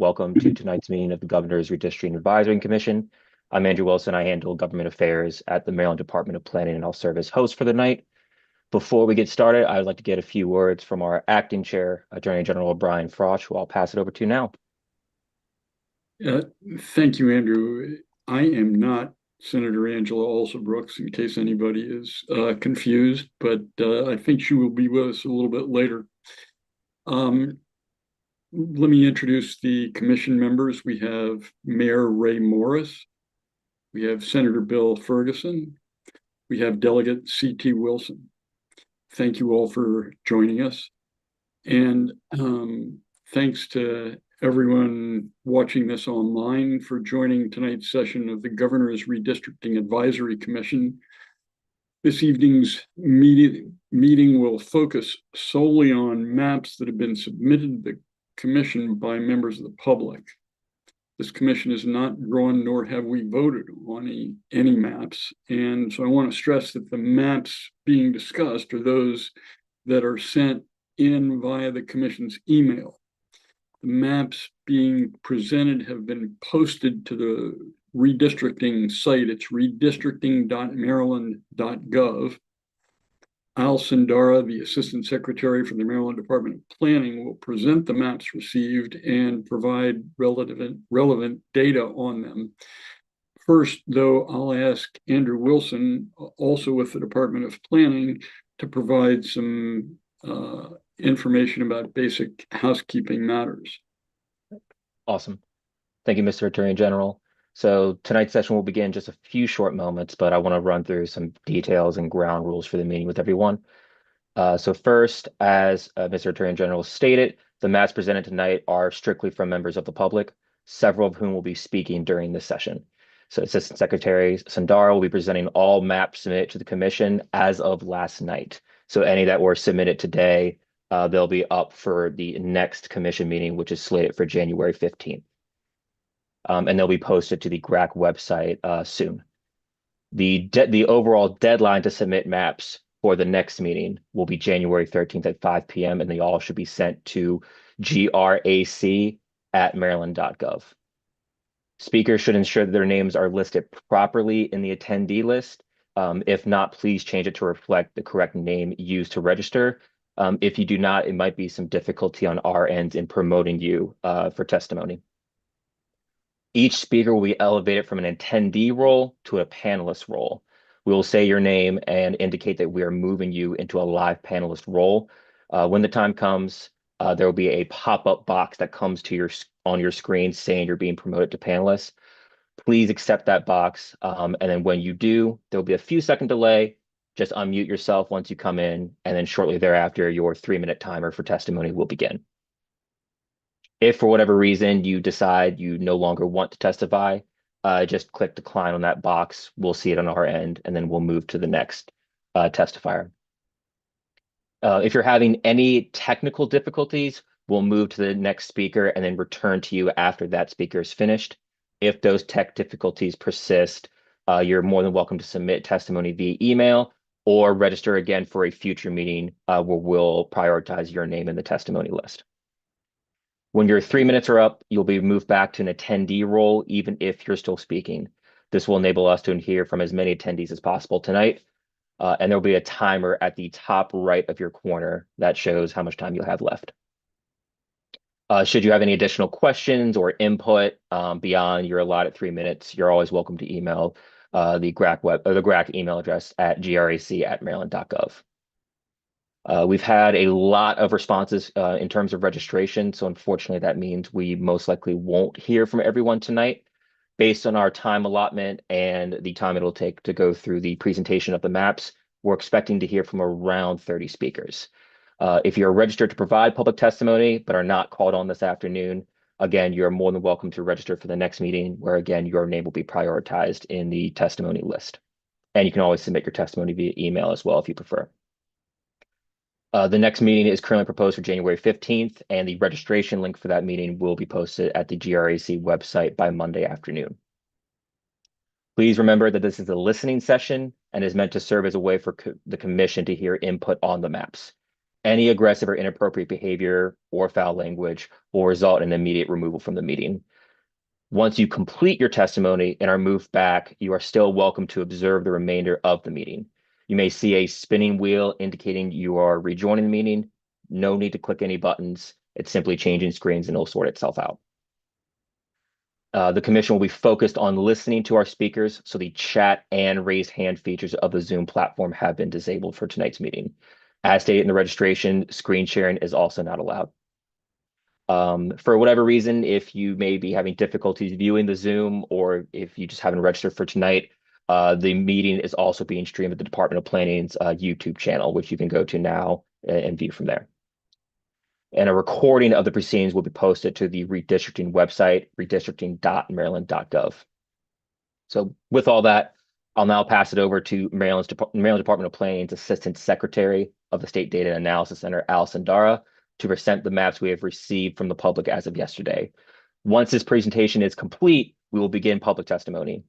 Welcome to tonight's meeting of the Governor's Redistricting Advisory Commission. I'm Andrew Wilson. I handle government affairs at the Maryland Department of Planning, and I'll serve as host for the night. Before we get started, I'd like to get a few words from our acting chair, Attorney General Brian Frosch, who I'll pass it over to now. Thank you, Andrew. I am not Senator Angela Alsobrooks, in case anybody is confused, but I think she will be with us a little bit later. Let me introduce the commission members. We have Mayor Ray Morris. We have Senator Bill Ferguson. We have Delegate C.T. Wilson. Thank you all for joining us. And thanks to everyone watching this online for joining tonight's session of the Governor's Redistricting Advisory Commission. This evening's meeting will focus solely on maps that have been submitted to the commission by members of the public. This commission is not drawn, nor have we voted on any maps. And so I want to stress that the maps being discussed are those that are sent in via the commission's email. The maps being presented have been posted to the redistricting site. It's redistricting.maryland.gov. Al Sandara, the Assistant Secretary for the Maryland Department of Planning, will present the maps received and provide relevant data on them. First, though, I'll ask Andrew Wilson, also with the Department of Planning, to provide some information about basic housekeeping matters. Awesome. Thank you, Mr. Attorney General. So tonight's session will begin in just a few short moments, but I want to run through some details and ground rules for the meeting with everyone. So first, as Mr. Attorney General stated, the maps presented tonight are strictly from members of the public, several of whom will be speaking during this session. So Assistant Secretary Sandara will be presenting all maps submitted to the commission as of last night. So any that were submitted today, they'll be up for the next commission meeting, which is slated for January 15th. And they'll be posted to the GRAC website soon. The overall deadline to submit maps for the next meeting will be January 13th at 5 p.m. and they all should be sent to grac@maryland.gov. Speakers should ensure that their names are listed properly in the attendee list. If not, please change it to reflect the correct name used to register. If you do not, it might be some difficulty on our end in promoting you for testimony. Each speaker will be elevated from an attendee role to a panelist role. We will say your name and indicate that we are moving you into a live panelist role. When the time comes, there will be a pop-up box that comes to on your screen saying you're being promoted to panelist. Please accept that box. And then when you do, there'll be a few second delay. Just unmute yourself once you come in, and then shortly thereafter, your 3-minute timer for testimony will begin. If for whatever reason you decide you no longer want to testify, just click decline on that box. We'll see it on our end, and then we'll move to the next testifier. If you're having any technical difficulties, we'll move to the next speaker and then return to you after that speaker is finished. If those tech difficulties persist, you're more than welcome to submit testimony via email or register again for a future meeting where we'll prioritize your name in the testimony list. When your 3 minutes are up, you'll be moved back to an attendee role, even if you're still speaking. This will enable us to hear from as many attendees as possible tonight. And there'll be a timer at the top right of your corner that shows how much time you'll have left. Should you have any additional questions or input beyond your allotted 3 minutes, you're always welcome to email the GRAC email address at grac@maryland.gov. We've had a lot of responses in terms of registration, so unfortunately that means we most likely won't hear from everyone tonight. Based on our time allotment and the time it'll take to go through the presentation of the maps, we're expecting to hear from around 30 speakers. If you're registered to provide public testimony but are not called on this afternoon, again, you're more than welcome to register for the next meeting where, again, your name will be prioritized in the testimony list. And you can always submit your testimony via email as well if you prefer. The next meeting is currently proposed for January 15th, and the registration link for that meeting will be posted at the GRAC website by Monday afternoon. Please remember that this is a listening session and is meant to serve as a way for the commission to hear input on the maps. Any aggressive or inappropriate behavior or foul language will result in immediate removal from the meeting. Once you complete your testimony and are moved back, you are still welcome to observe the remainder of the meeting. You may see a spinning wheel indicating you are rejoining the meeting. No need to click any buttons. It's simply changing screens and it'll sort itself out. The commission will be focused on listening to our speakers, so the chat and raised hand features of the Zoom platform have been disabled for tonight's meeting. As stated in the registration, screen sharing is also not allowed. For whatever reason, if you may be having difficulties viewing the Zoom, or if you just haven't registered for tonight, the meeting is also being streamed at the Department of Planning's YouTube channel, which you can go to now and view from there. And a recording of the proceedings will be posted to the redistricting website, redistricting.maryland.gov. So with all that, I'll now pass it over to Maryland Department of Planning's Assistant Secretary of the State Data Analysis Center, Allison Dara, to present the maps we have received from the public as of yesterday. Once this presentation is complete, we will begin public testimony.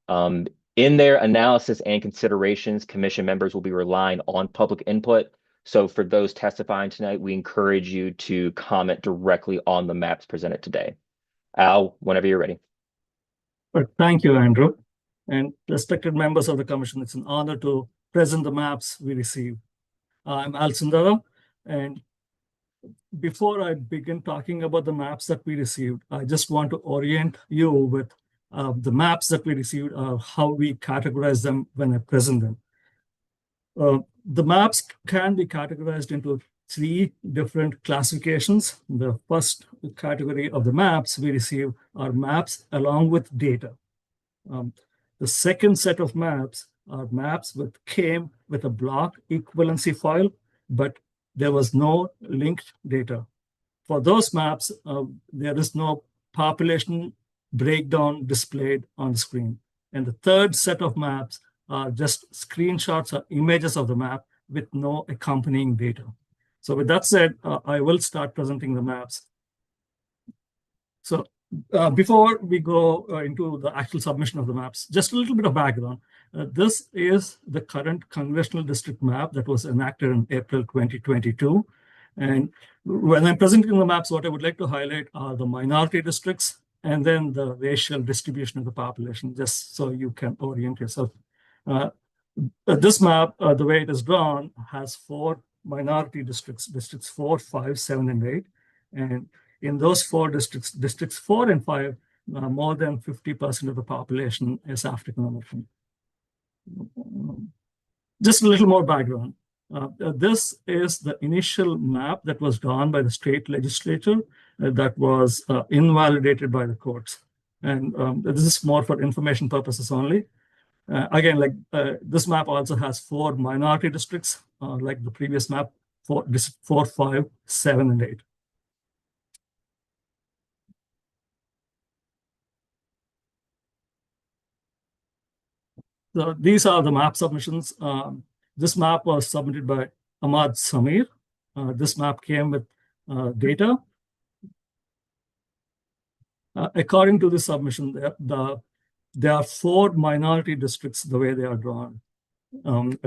In their analysis and considerations, commission members will be relying on public input. So for those testifying tonight, we encourage you to comment directly on the maps presented today. Al, whenever you're ready. Thank you, Andrew. And respected members of the commission, it's an honor to present the maps we received. I'm Al Sundara, and before I begin talking about the maps that we received, I just want to orient you with the maps that we received, how we categorize them when I present them. The maps can be categorized into 3 different classifications. The first category of the maps we receive are maps along with data. The second set of maps are maps that came with a block equivalency file, but there was no linked data. For those maps, there is no population breakdown displayed on the screen. And the third set of maps are just screenshots or images of the map with no accompanying data. So with that said, I will start presenting the maps. So before we go into the actual submission of the maps, just a little bit of background. This is the current congressional district map that was enacted in April 2022. And when I'm presenting the maps, what I would like to highlight are the minority districts and then the racial distribution of the population, just so you can orient yourself. This map, the way it is drawn, has 4 minority districts, districts 4, 5, 7, and 8. And in those 4 districts, districts 4 and 5, more than 50% of the population is African American. Just a little more background. This is the initial map that was drawn by the state legislature that was invalidated by the courts. And this is more for information purposes only. Again, like this map also has 4 minority districts, like the previous map, 4, 5, 7, and 8. So these are the map submissions. This map was submitted by Ahmad Samir. This map came with data. According to this submission, there are 4 minority districts the way they are drawn.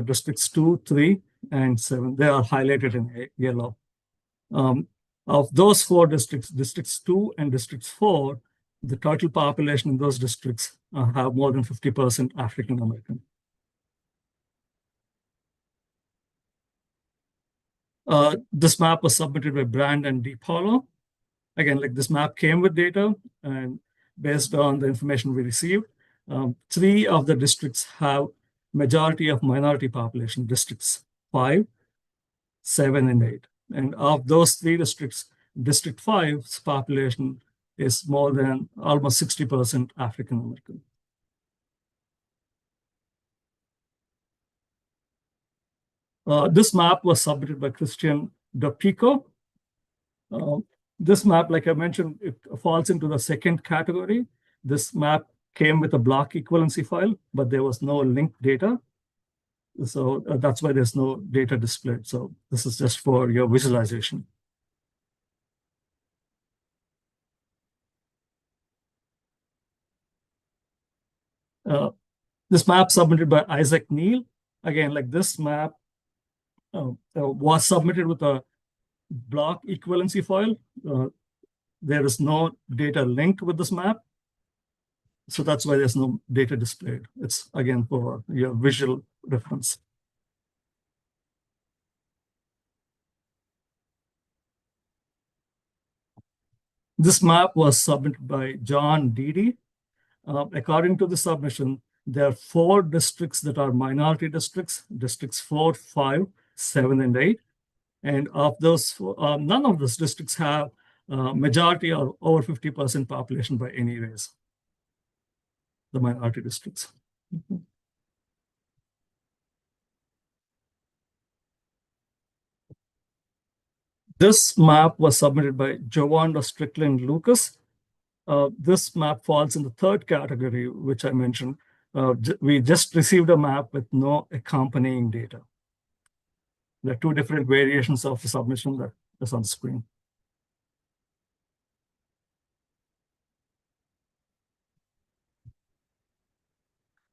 Districts 2, 3, and 7. They are highlighted in yellow. Of those 4 districts, districts 2 and districts 4, the total population in those districts have more than 50% African American. This map was submitted by Brand and DePaulo. Again, like this map came with data, and based on the information we received, 3 of the districts have majority of minority population, districts 5, 7, and 8. And of those 3 districts, District 5's population is more than almost 60% African American. This map was submitted by Christian Dopico. This map, like I mentioned, it falls into the second category. This map came with a block equivalency file, but there was no linked data. So that's why there's no data displayed. So this is just for your visualization. This map submitted by Isaac Neal. Again, like this map was submitted with a block equivalency file. There is no data linked with this map. So that's why there's no data displayed. It's again for your visual reference. This map was submitted by John Deedy. According to the submission, there are 4 districts that are minority districts, districts 4, 5, 7, and 8. And of those, none of those districts have majority or over 50% population by any race, the minority districts. This map was submitted by Jovanda Strickland Lucas. This map falls in the 3rd category, which I mentioned. We just received a map with no accompanying data. There are 2 different variations of the submission that is on the screen.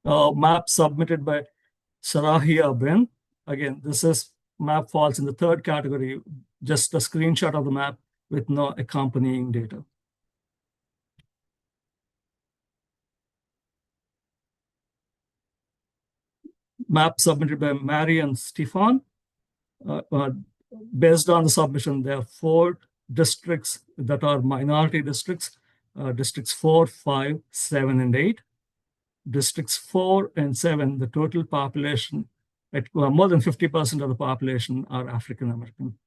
Map submitted by Sarahia Ben. Again, map falls in the 3rd category, just a screenshot of the map with no accompanying data. Map submitted by Mary and Stefan. Based on the submission, there are 4 districts that are minority districts, districts 4, 5, 7, and 8. Districts 4 and 7, the total population, more than 50% of the population are African American.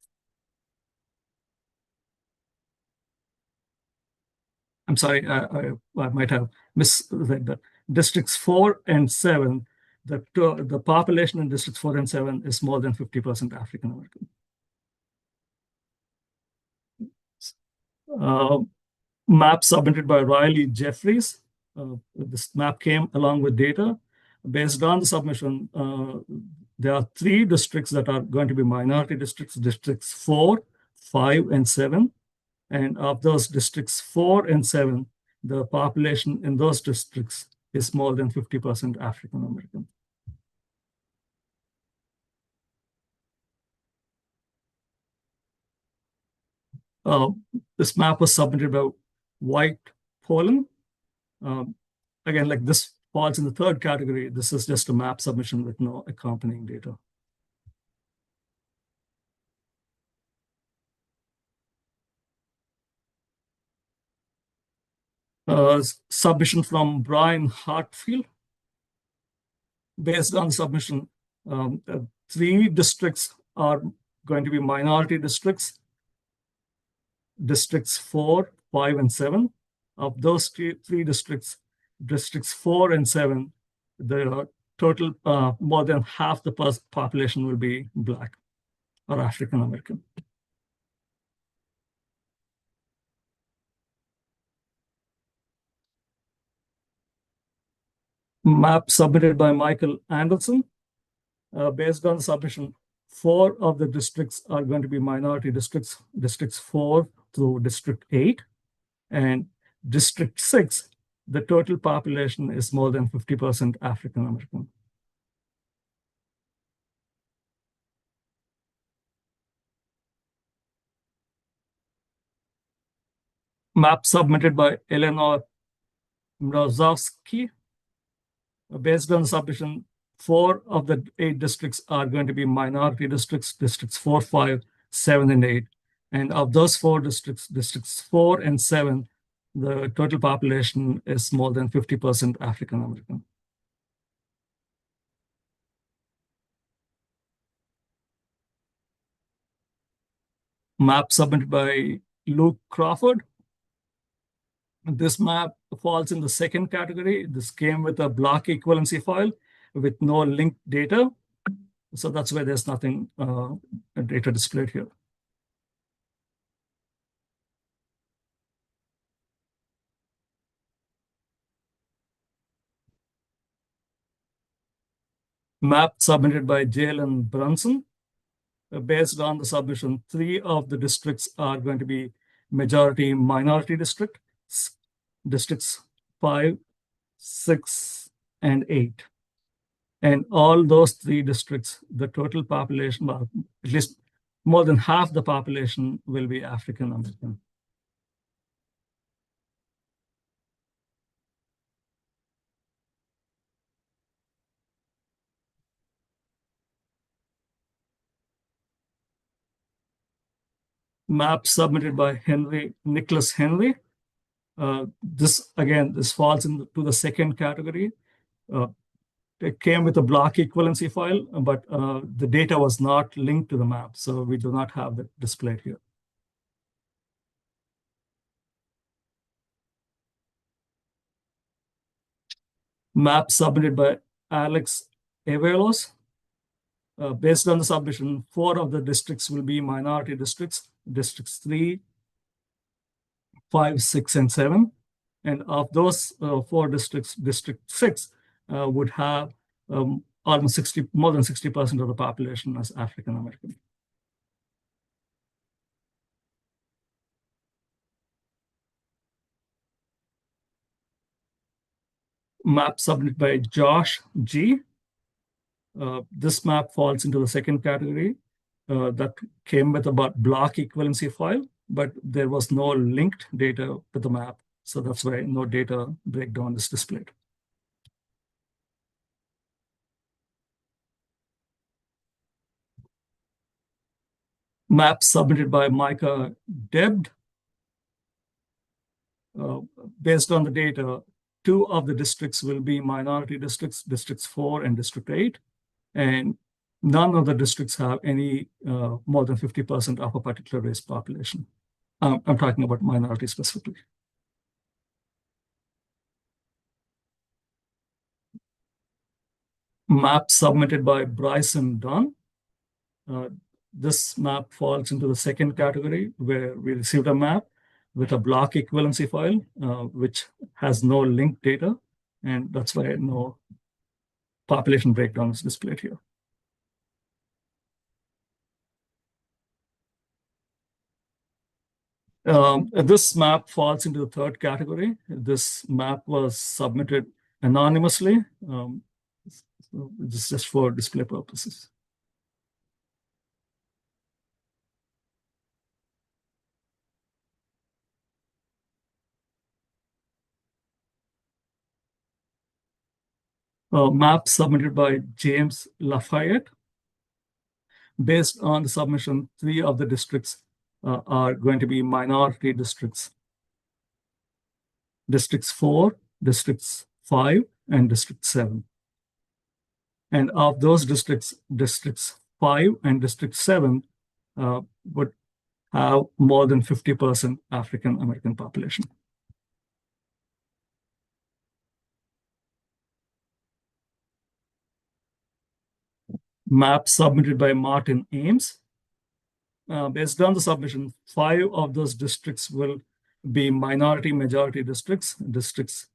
I'm sorry, I might have misread that. Districts 4 and 7, the population in districts 4 and 7 is more than 50% African American. Map submitted by Riley Jeffries. This map came along with data. Based on the submission, there are 3 districts that are going to be minority districts, districts 4, 5, and 7. And of those districts 4 and 7, the population in those districts is more than 50% African American. This map was submitted by White Poland. Again, like this falls in the 3rd category. This is just a map submission with no accompanying data. Submission from Brian Hartfield. Based on submission, 3 districts are going to be minority districts, districts 4, 5, and 7. Of those 3 districts, districts 4 and 7, the total, more than half the population will be Black or African American. Map submitted by Michael Anderson. Based on the submission, 4 of the districts are going to be minority districts, districts 4 through district 8. And district 6, the total population is more than 50% African American. Map submitted by Eleanor Mrozowski. Based on the submission, 4 of the 8 districts are going to be minority districts, districts 4, 5, 7, and 8. And of those 4 districts, districts 4 and 7, the total population is more than 50% African American. Map submitted by Luke Crawford. This map falls in the 2nd category. This came with a block equivalency file with no linked data. So that's why there's nothing data displayed here. Map submitted by Jalen Brunson. Based on the submission, 3 of the districts are going to be majority minority districts, districts 5, 6, and 8. And all those 3 districts, the total population, well, at least more than half the population will be African American. Map submitted by Nicholas Henry. This falls into the second category. It came with a block equivalency file, but the data was not linked to the map, so we do not have that displayed here. Map submitted by Alex Avelos. Based on the submission, 4 of the districts will be minority districts, districts 3, 5, 6, and 7. And of those 4 districts, District 6 would have almost more than 60% of the population as African American. Map submitted by Josh G. This map falls into the second category that came with about block equivalency file, but there was no linked data with the map. So that's why no data breakdown is displayed. Map submitted by Micah Debd. Based on the data, 2 of the districts will be minority districts, districts 4 and district 8. And none of the districts have any more than 50% of a particular race population. I'm talking about minority specifically. Map submitted by Bryson Dunn. This map falls into the second category where we received a map with a block equivalency file, which has no linked data. And that's why no population breakdown is displayed here. This map falls into the third category. This map was submitted anonymously. So this is just for display purposes. Map submitted by James Lafayette. Based on the submission, 3 of the districts are going to be minority districts. Districts 4, districts 5, and district 7. And of those districts, districts 5 and district 7 would have more than 50% African American population. Map submitted by Martin Ames. Based on the submission, 5 of those districts will be minority majority districts, districts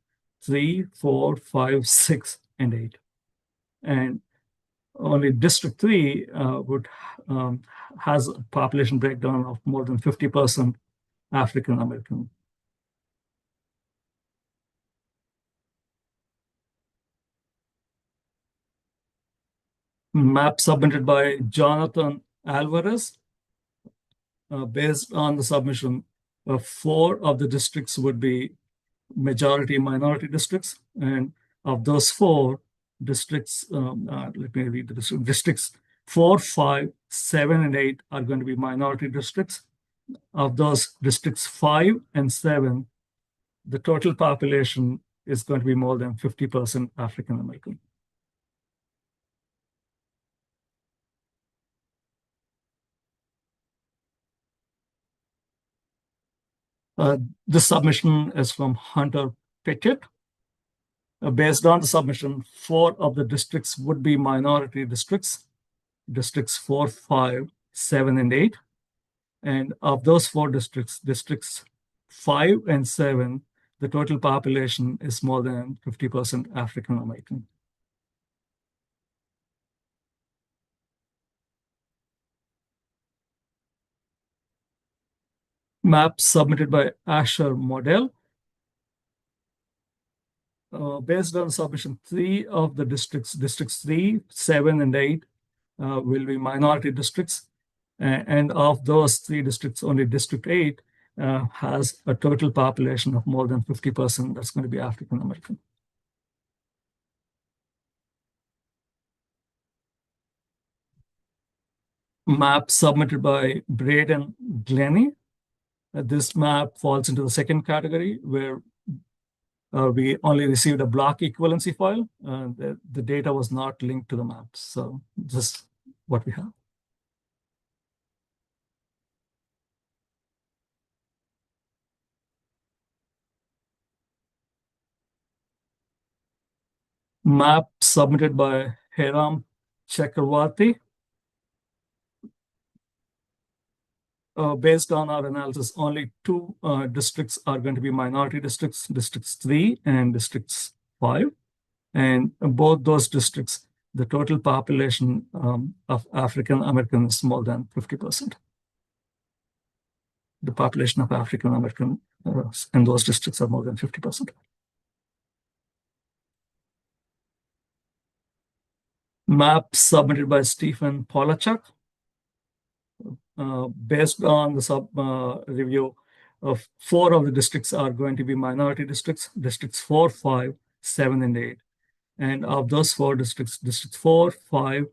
3, 4, 5, 6, and 8. And only district 3 has a population breakdown of more than 50% African American. Map submitted by Jonathan Alvarez. Based on the submission, 4 of the districts would be majority minority districts. And of those 4 districts, let me read the district. Districts 4, 5, 7, and 8 are going to be minority districts. Of those districts 5 and 7, the total population is going to be more than 50% African American. This submission is from Hunter Pickett. Based on the submission, 4 of the districts would be minority districts, districts 4, 5, 7, and 8. And of those 4 districts, districts 5 and 7, the total population is more than 50% African American. Map submitted by Asher Model. based on submission, 3 of the districts 3, 7, and 8 will be minority districts. And of those 3 districts, only District 8 has a total population of more than 50% that's going to be African American. Map submitted by Braid and Glennie. This map falls into the second category, where we only received a block equivalency file. The data was not linked to the maps. So this is what we have. Map submitted by Hiram Chakravarti. Based on our analysis, only 2 districts are going to be minority districts, Districts 3 and Districts 5. And both those districts, the total population of African Americans is more than 50%. The population of African American in those districts are more than 50%. Map submitted by Stephen Polachuk. Based on the review of 4 of the districts are going to be minority districts, Districts 4, 5, 7, and 8. And of those 4 districts, Districts 4, 5,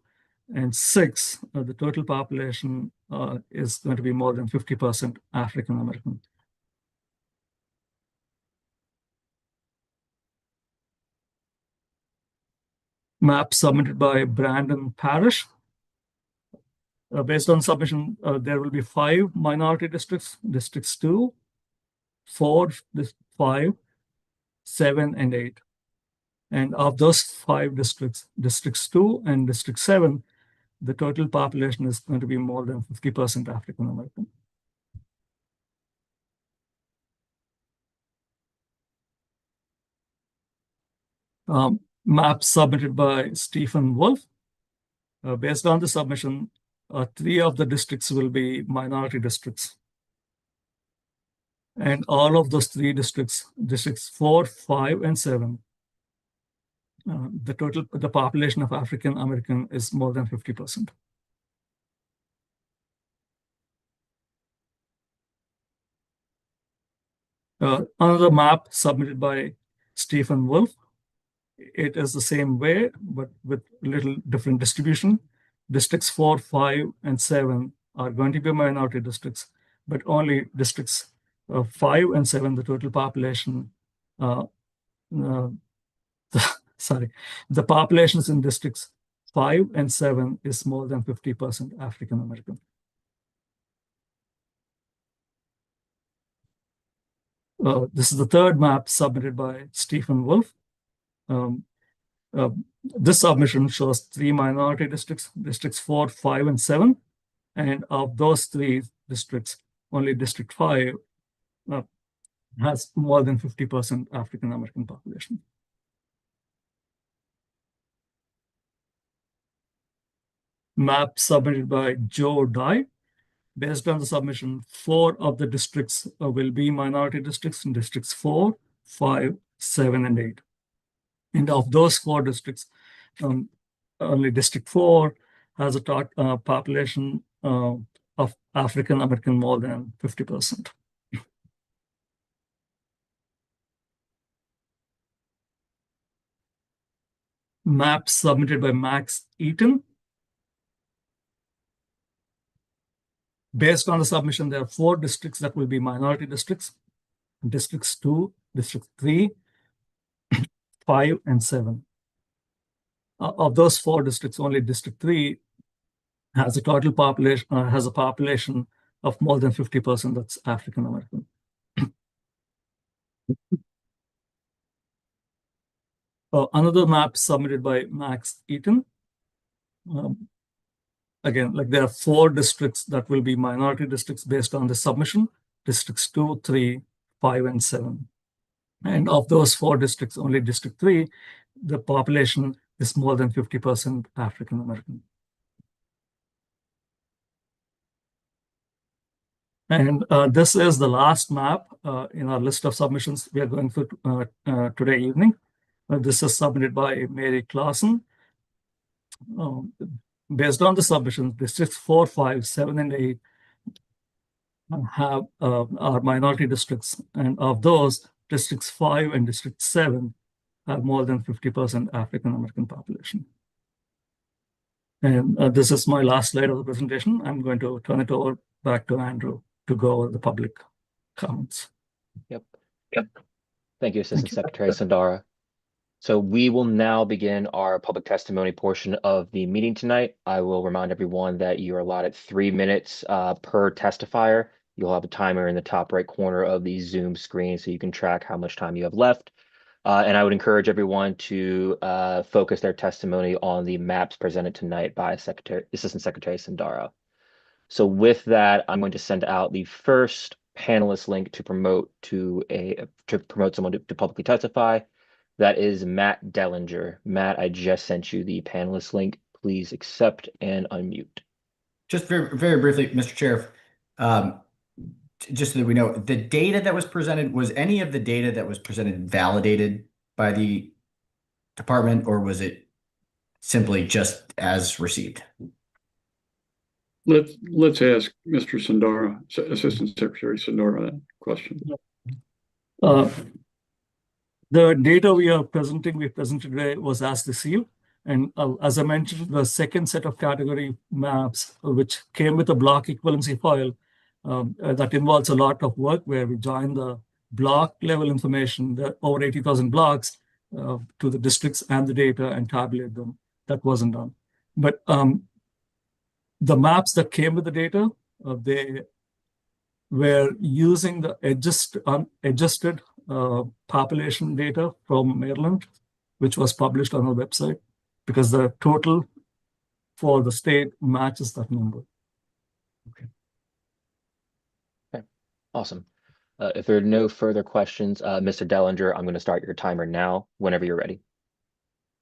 and 6, the total population is going to be more than 50% African American. Map submitted by Brandon Parrish. Based on submission, there will be 5 minority districts, Districts 2, 4, 5, 7, and 8. And of those 5 districts, Districts 2 and District 7, the total population is going to be more than 50% African American. Map submitted by Stephen Wolf. Based on the submission, 3 of the districts will be minority districts. And all of those 3 districts, Districts 4, 5, and 7, the population of African American is more than 50%. Another map submitted by Stephen Wolf. It is the same way, but with little different distribution. Districts 4, 5, and 7 are going to be minority districts, but only Districts 5 and 7, the total population, the populations in Districts 5 and 7 is more than 50% African American. This is the third map submitted by Stephen Wolf. This submission shows 3 minority districts, Districts 4, 5, and 7. And of those 3 districts, only District 5 has more than 50% African American population. Map submitted by Joe Dye. Based on the submission, 4 of the districts will be minority districts in Districts 4, 5, 7, and 8. And of those 4 districts, only District 4 has a population of African American more than 50%. Map submitted by Max Eaton. Based on the submission, there are 4 districts that will be minority districts, Districts 2, District 3, 5, and 7. Of those 4 districts, only District 3 has a total population, has a population of more than 50% that's African American. Another map submitted by Max Eaton. Again, like there are 4 districts that will be minority districts based on the submission, Districts 2, 3, 5, and 7. And of those 4 districts, only District 3, the population is more than 50% African American. And this is the last map in our list of submissions we are going through today evening. This is submitted by Mary Clausen. Based on the submissions, districts 4, 5, 7, and 8 have are minority districts, and of those, districts 5 and district 7 have more than 50% African American population. And this is my last slide of the presentation. I'm going to turn it over back to Andrew to go over the public comments. Yep. Thank you, Assistant Secretary Sandara. So we will now begin our public testimony portion of the meeting tonight. I will remind everyone that you are allotted 3 minutes per testifier. You'll have a timer in the top right corner of the Zoom screen so you can track how much time you have left. And I would encourage everyone to focus their testimony on the maps presented tonight by Assistant Secretary Sandara. So with that, I'm going to send out the first panelist link to promote someone to publicly testify. That is Matt Dellinger. Matt, I just sent you the panelist link. Please accept and unmute. Just very, very briefly, Mr. Chair, just so that we know, the data that was presented, was any of the data that was presented validated by the department, or was it simply just as received? Let's ask Mr. Sandara, Assistant Secretary Sandara, that question. The data we presented today was as received. And as I mentioned, the second set of category maps, which came with a block equivalency file, that involves a lot of work where we join the block level information, the over 80,000 blocks, to the districts and the data and tabulate them. That wasn't done. But the maps that came with the data, they were using the adjusted population data from Maryland, which was published on our website, because the total for the state matches that number. Okay, awesome. If there are no further questions, Mr. Dellinger, I'm going to start your timer now, whenever you're ready.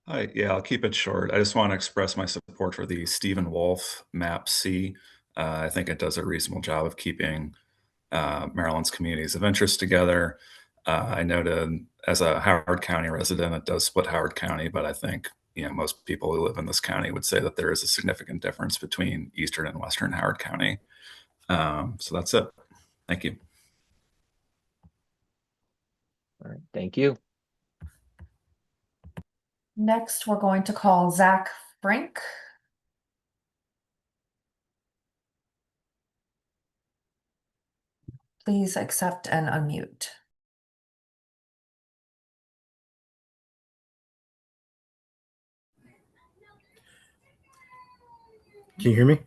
Hi, yeah, I'll keep it short. I just want to express my support for the Stephen Wolf Map C. I think it does a reasonable job of keeping Maryland's communities of interest together. I noted as a Howard County resident, it does split Howard County, but I think most people who live in this county would say that there is a significant difference between Eastern and Western Howard County. So that's it. Thank you. All right, thank you. Next, we're going to call Zach Frank. Please accept and unmute. Can you hear me?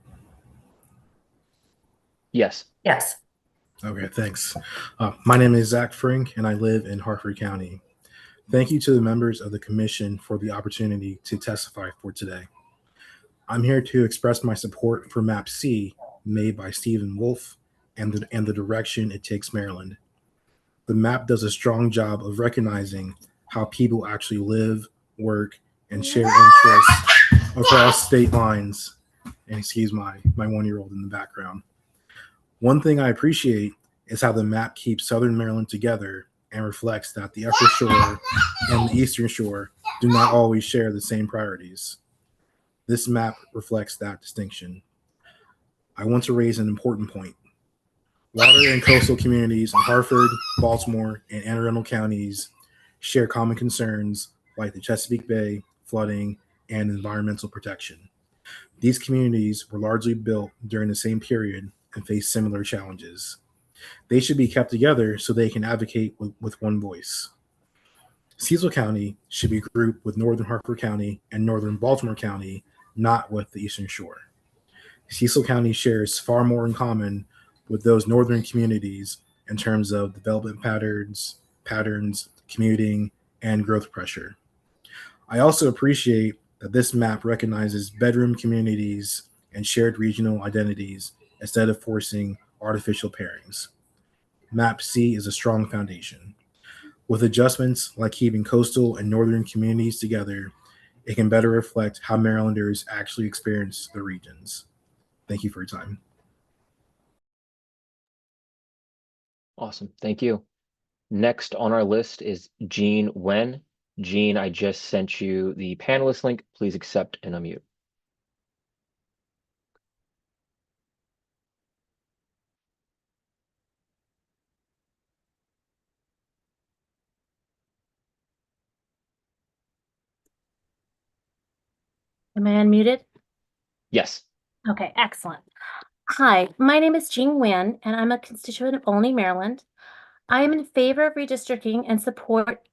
Yes. Yes. Okay, thanks. My name is Zach Frank, and I live in Harford County. Thank you to the members of the commission for the opportunity to testify for today. I'm here to express my support for Map C made by Stephen Wolf and the direction it takes Maryland. The map does a strong job of recognizing how people actually live, work, and share interests across state lines. And excuse my 1-year-old in the background. One thing I appreciate is how the map keeps Southern Maryland together and reflects that the Upper Shore and the Eastern Shore do not always share the same priorities. This map reflects that distinction. I want to raise an important point. Water and coastal communities in Harford, Baltimore, and Anne Arundel counties share common concerns like the Chesapeake Bay, flooding, and environmental protection. These communities were largely built during the same period and face similar challenges. They should be kept together so they can advocate with one voice. Cecil County should be grouped with Northern Harford County and Northern Baltimore County, not with the Eastern Shore. Cecil County shares far more in common with those northern communities in terms of development patterns, commuting, and growth pressure. I also appreciate that this map recognizes bedroom communities and shared regional identities instead of forcing artificial pairings. Map C is a strong foundation. With adjustments like keeping coastal and northern communities together, it can better reflect how Marylanders actually experience the regions. Thank you for your time. Awesome. Thank you. Next on our list is Jean Wen. Jean, I just sent you the panelist link. Please accept and unmute. Am I unmuted? Yes. Okay, excellent. Hi, my name is Jean Nguyen, and I'm a constituent of Olney, Maryland. I am in favor of redistricting and support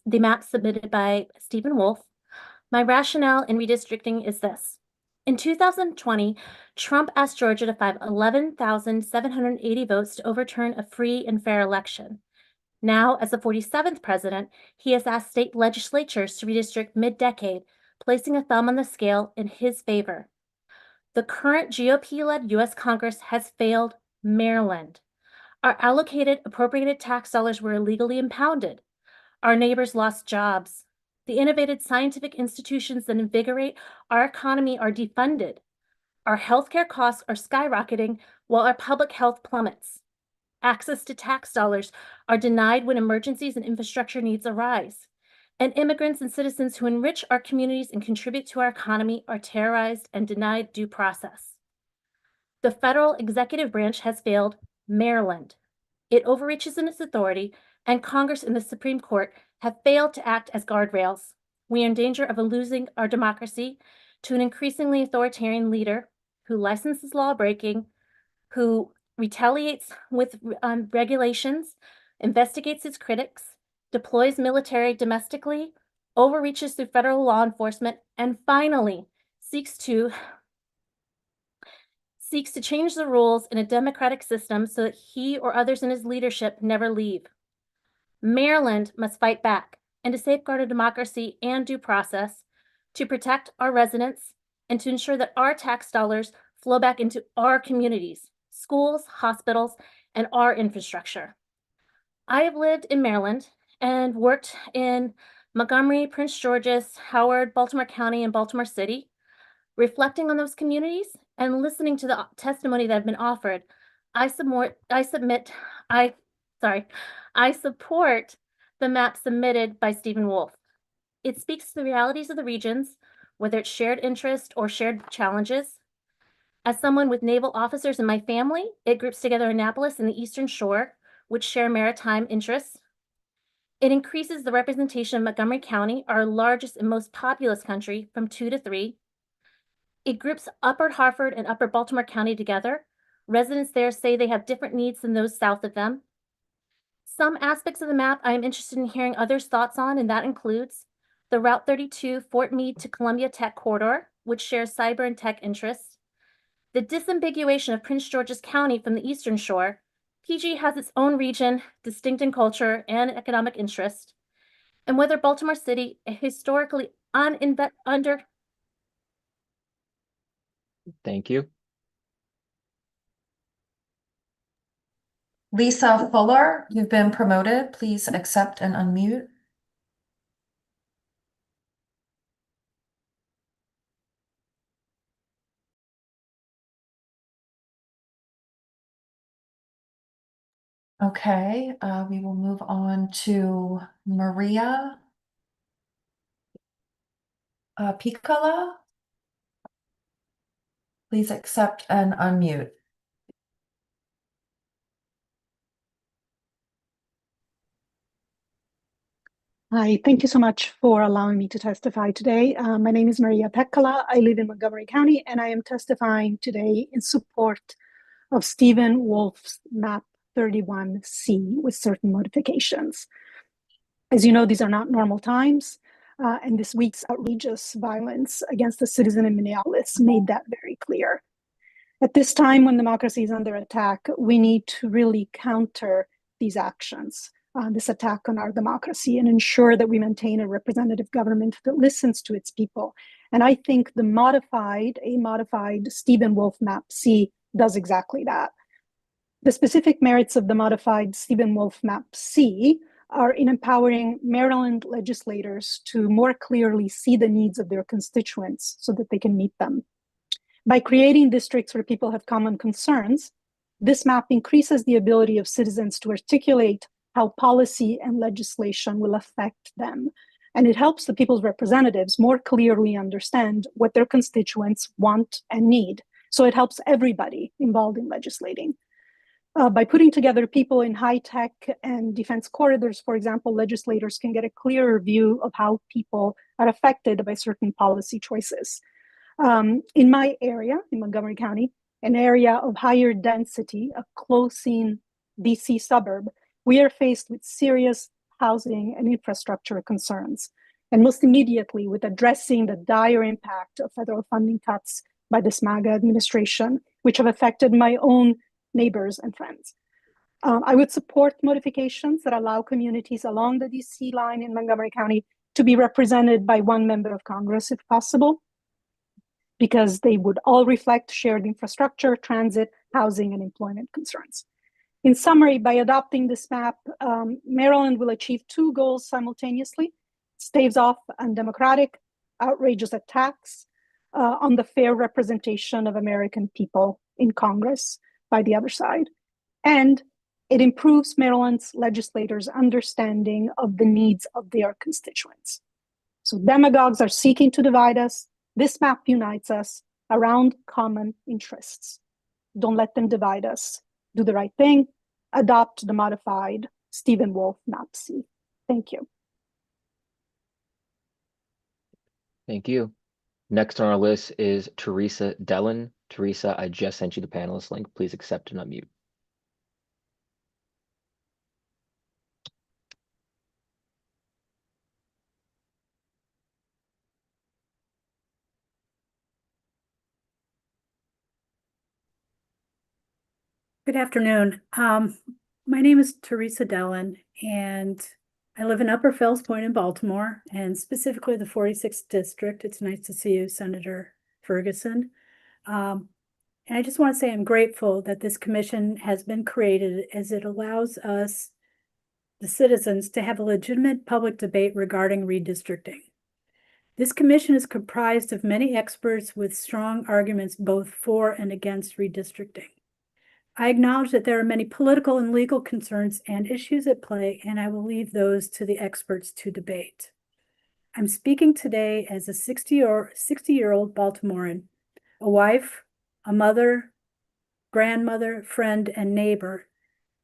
the map submitted by Stephen Wolf. My rationale in redistricting is this. In 2020, Trump asked Georgia to find 11,780 votes to overturn a free and fair election. Now, as the 47th president, he has asked state legislatures to redistrict mid-decade, placing a thumb on the scale in his favor. The current GOP-led U.S. Congress has failed Maryland. Our allocated appropriated tax dollars were illegally impounded. Our neighbors lost jobs. The innovative scientific institutions that invigorate our economy are defunded. Our healthcare costs are skyrocketing while our public health plummets. Access to tax dollars are denied when emergencies and infrastructure needs arise. And immigrants and citizens who enrich our communities and contribute to our economy are terrorized and denied due process. The federal executive branch has failed Maryland. It overreaches in its authority, and Congress and the Supreme Court have failed to act as guardrails. We are in danger of losing our democracy to an increasingly authoritarian leader who licenses law breaking, who retaliates with regulations, investigates its critics, deploys military domestically, overreaches through federal law enforcement, and finally seeks to change the rules in a democratic system so that he or others in his leadership never leave. Maryland must fight back and to safeguard our democracy and due process, to protect our residents, and to ensure that our tax dollars flow back into our communities, schools, hospitals, and our infrastructure. I have lived in Maryland and worked in Montgomery, Prince George's, Howard, Baltimore County, and Baltimore City. Reflecting on those communities and listening to the testimony that have been offered, I support the map submitted by Stephen Wolf. It speaks to the realities of the regions, whether it's shared interest or shared challenges. As someone with naval officers in my family, it groups together Annapolis and the Eastern Shore, which share maritime interests. It increases the representation of Montgomery County, our largest and most populous county, from 2 to 3. It groups Upper Hartford and Upper Baltimore County together. Residents there say they have different needs than those south of them. Some aspects of the map I am interested in hearing others' thoughts on, and that includes the Route 32 Fort Meade to Columbia Tech corridor, which shares cyber and tech interests. The disambiguation of Prince George's County from the Eastern Shore. PG has its own region, distinct in culture and economic interest. And whether Baltimore City, a historically under. Thank you. Lisa Fuller, you've been promoted. Please accept and unmute. Okay, we will move on to Maria Piccola. Please accept and unmute. Hi, thank you so much for allowing me to testify today. My name is Maria Pekala. I live in Montgomery County, and I am testifying today in support of Stephen Wolf's map 31C with certain modifications. As you know, these are not normal times, and this week's outrageous violence against a citizen in Minneapolis made that very clear. At this time when democracy is under attack, we need to really counter these actions, this attack on our democracy, and ensure that we maintain a representative government that listens to its people. And I think a modified Stephen Wolf map C does exactly that. The specific merits of the modified Stephen Wolf map C are in empowering Maryland legislators to more clearly see the needs of their constituents so that they can meet them. By creating districts where people have common concerns, this map increases the ability of citizens to articulate how policy and legislation will affect them. And it helps the people's representatives more clearly understand what their constituents want and need. So it helps everybody involved in legislating. By putting together people in high tech and defense corridors, for example, legislators can get a clearer view of how people are affected by certain policy choices. In my area, in Montgomery County, an area of higher density, a close-in DC suburb, we are faced with serious housing and infrastructure concerns, and most immediately with addressing the dire impact of federal funding cuts by this MAGA administration, which have affected my own neighbors and friends. I would support modifications that allow communities along the DC line in Montgomery County to be represented by one member of Congress if possible, because they would all reflect shared infrastructure, transit, housing, and employment concerns. In summary, by adopting this map, Maryland will achieve two goals simultaneously. It staves off undemocratic, outrageous attacks on the fair representation of American people in Congress by the other side. And it improves Maryland's legislators' understanding of the needs of their constituents. So demagogues are seeking to divide us. This map unites us around common interests. Don't let them divide us. Do the right thing. Adopt the modified Stephen Wolf Map C. Thank you. Thank you. Next on our list is Teresa Dellin. Teresa, I just sent you the panelist link. Please accept and unmute. Good afternoon. My name is Teresa Dellin, and I live in Upper Fells Point in Baltimore, and specifically the 46th District. It's nice to see you, Senator Ferguson. And I just want to say I'm grateful that this commission has been created, as it allows us, the citizens, to have a legitimate public debate regarding redistricting. This commission is comprised of many experts with strong arguments both for and against redistricting. I acknowledge that there are many political and legal concerns and issues at play, and I will leave those to the experts to debate. I'm speaking today as a 60-year-old Baltimorean, a wife, a mother, grandmother, friend, and neighbor,